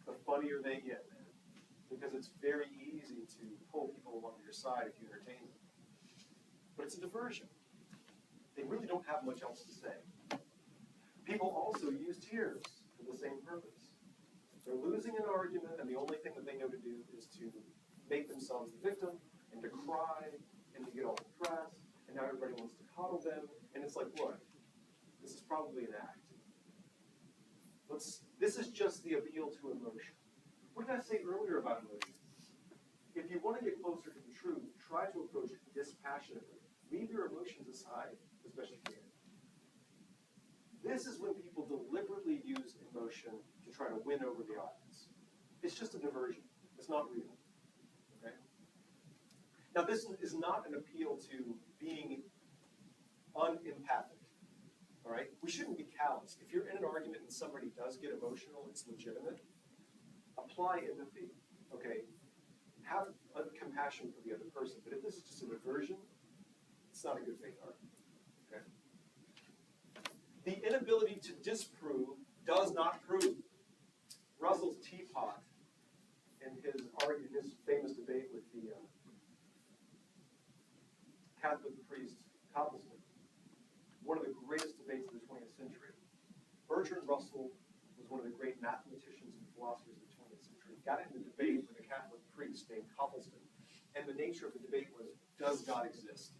the funnier they get, man. Because it's very easy to pull people along to your side if you entertain them. But it's a diversion. They really don't have much else to say. People also use tears for the same purpose. They're losing an argument, and the only thing that they know to do is to make themselves the victim, and to cry, and to get all depressed, and now everybody wants to coddle them, and it's like, look, this is probably an act. This is just the appeal to emotion. What did I say earlier about emotion? If you want to get closer to the truth, try to approach it dispassionately. Leave your emotions aside as best you can. This is when people deliberately use emotion to try to win over the audience. It's just a diversion. It's not real. Okay? Now, this is not an appeal to being unempathic. All right? We shouldn't be callous. If you're in an argument and somebody does get emotional, it's legitimate. Apply empathy. Okay? Have compassion for the other person. But if this is just a diversion, it's not a good faith argument. Okay? The inability to disprove does not prove. Russell's teapot in his famous debate with the Catholic priest Coppleston, one of the greatest debates of the 20th century. Bertrand Russell was one of the great mathematicians and philosophers of the 20th century. He got into a debate with a Catholic priest named Coppleston, and the nature of the debate was, does God exist?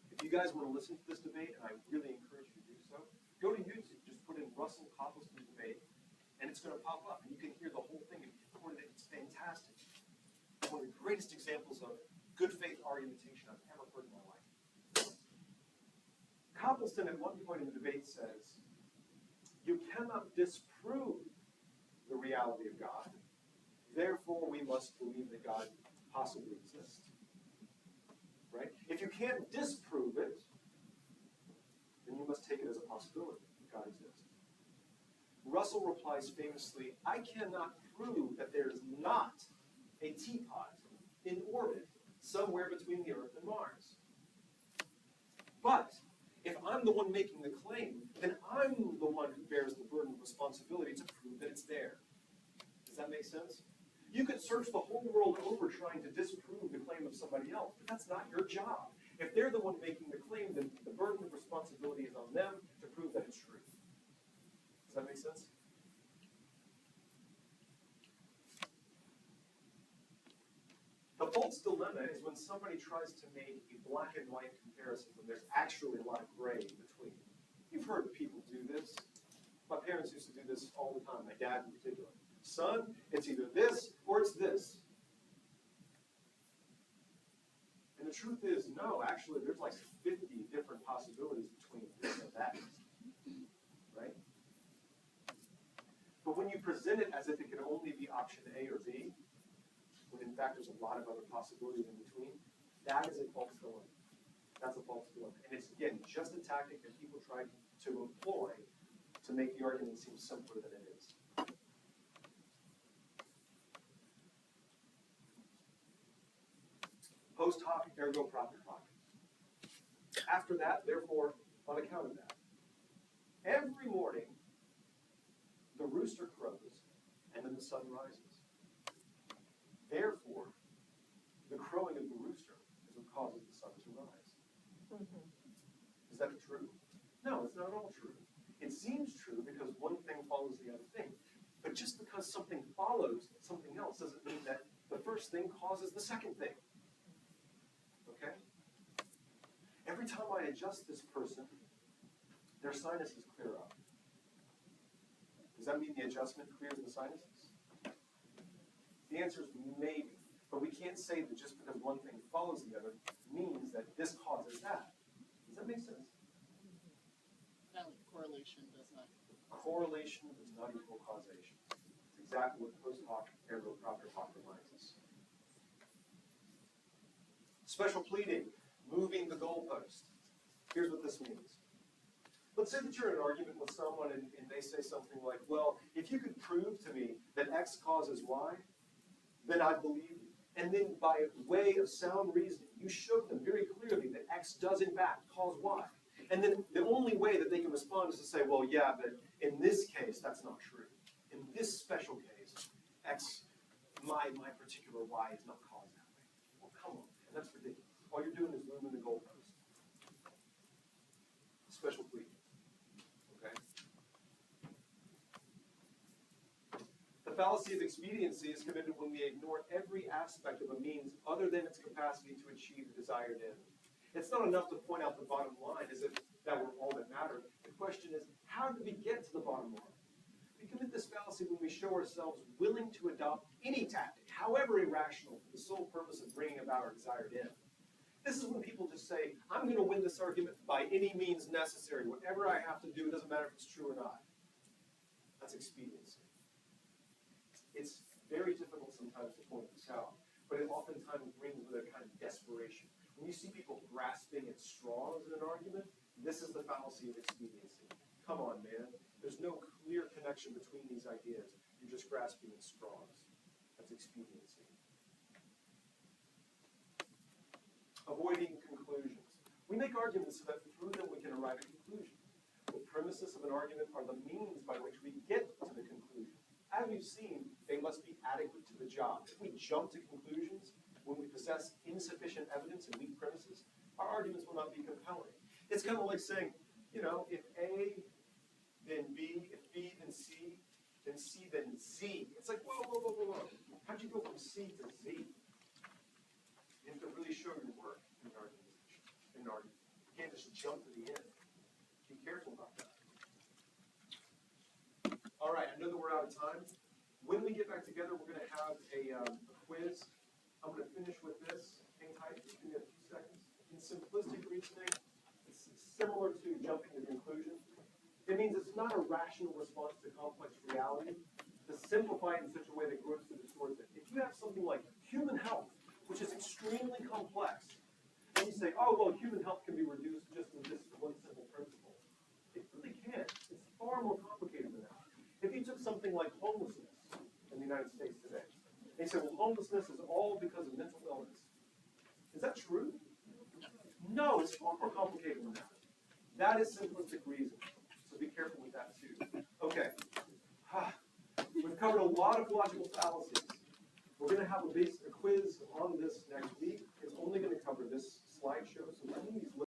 If you guys want to listen to this debate, and I really encourage you to do so, go to YouTube, just put in Russell Coppleston debate, and it's going to pop up, and you can hear the whole thing and record it. It's fantastic. It's one of the greatest examples of good faith argumentation I've ever heard in my life. Coppleston at one point in the debate says, you cannot disprove the reality of God, therefore we must believe that God possibly exists. Right? If you can't disprove it, then you must take it as a possibility that God exists. Russell replies famously, I cannot prove that there is not a teapot in orbit somewhere between the Earth and Mars. But if I'm the one making the claim, then I'm the one who bears the burden of responsibility to prove that it's there. Does that make sense? You could search the whole world over trying to disprove the claim of somebody else, but that's not your job. If they're the one making the claim, then the burden of responsibility is on them to prove that it's true. Does that make sense? The false dilemma is when somebody tries to make a black and white comparison when there's actually a lot of gray in between. You've heard people do this. My parents used to do this all the time, my dad in particular. Son, it's either this or it's this. And the truth is, no, actually, there's like 50 different possibilities between this and that. Right? But when you present it as if it can only be option A or B, when in fact there's a lot of other possibilities in between, that is a false dilemma. That's a false dilemma. And it's, again, just a tactic that people try to employ to make the argument seem simpler than it is. Post hoc, ergo propter hoc. After that, therefore, on account of that. Every morning, the rooster crows, and then the sun rises. Therefore, the crowing of the rooster is what causes the sun to rise. Is that true? No, it's not at all true. It seems true because one thing follows the other thing. But just because something follows something else doesn't mean that the first thing causes the second thing. Okay? Every time I adjust this person, their sinuses clear up. Does that mean the adjustment clears the sinuses? The answer is maybe. But we can't say that just because one thing follows the other means that this causes that. Does that make sense? No, correlation does not. Correlation does not equal causation. It's exactly what post hoc ergo propter hoc reminds us. Special pleading, moving the goalpost. Here's what this means. Let's say that you're in an argument with someone and they say something like, well, if you could prove to me that X causes Y, then I believe you. And then by way of sound reasoning, you showed them very clearly that X does in fact cause Y. And then the only way that they can respond is to say, well, yeah, but in this case, that's not true. In this special case, X, my particular Y is not caused that way. Well, come on, man, that's ridiculous. All you're doing is moving the goalpost. Special plea. Okay? The fallacy of expediency is committed when we ignore every aspect of a means other than its capacity to achieve the desired end. It's not enough to point out the bottom line as if that were all that mattered. The question is, how do we get to the bottom line? We commit this fallacy when we show ourselves willing to adopt any tactic, however irrational, for the sole purpose of bringing about our desired end. This is when people just say, I'm going to win this argument by any means necessary. Whatever I have to do, it doesn't matter if it's true or not. That's expediency. It's very difficult sometimes to point this out, but it oftentimes brings with a kind of desperation. When you see people grasping at straws in an argument, this is the fallacy of expediency. Come on, man. There's no clear connection between these ideas. You're just grasping at straws. That's expediency. Avoiding conclusions. We make arguments so that through them we can arrive at conclusions. The premises of an argument are the means by which we get to the conclusion. As we've seen, they must be adequate to the job. If we jump to conclusions when we possess insufficient evidence and weak premises, our arguments will not be compelling. It's kind of like saying, you know, if A, then B, if B, then C, then C, then Z. It's like, whoa, whoa, whoa, whoa, whoa. How'd you go from C to Z? You have to really show your work in an argument. You can't just jump to the end. Be careful about that. All right, I know that we're out of time. When we get back together, we're going to have a quiz. I'm going to finish with this. Hang tight, just give me a few seconds. In simplistic reasoning, it's similar to jumping to conclusion. It means it's not a rational response to complex reality. To simplify it in such a way that grossly distorts it. If you have something like human health, which is extremely complex, and you say, oh, well, human health can be reduced just to this one simple principle. It really can't. It's far more complicated than that. If you took something like homelessness in the United States today, and you said, well, homelessness is all because of mental illness. Is that true? No, it's far more complicated than that. That is simplistic reason. So be careful with that too. Okay. We've covered a lot of logical fallacies. We're going to have a quiz on this next week.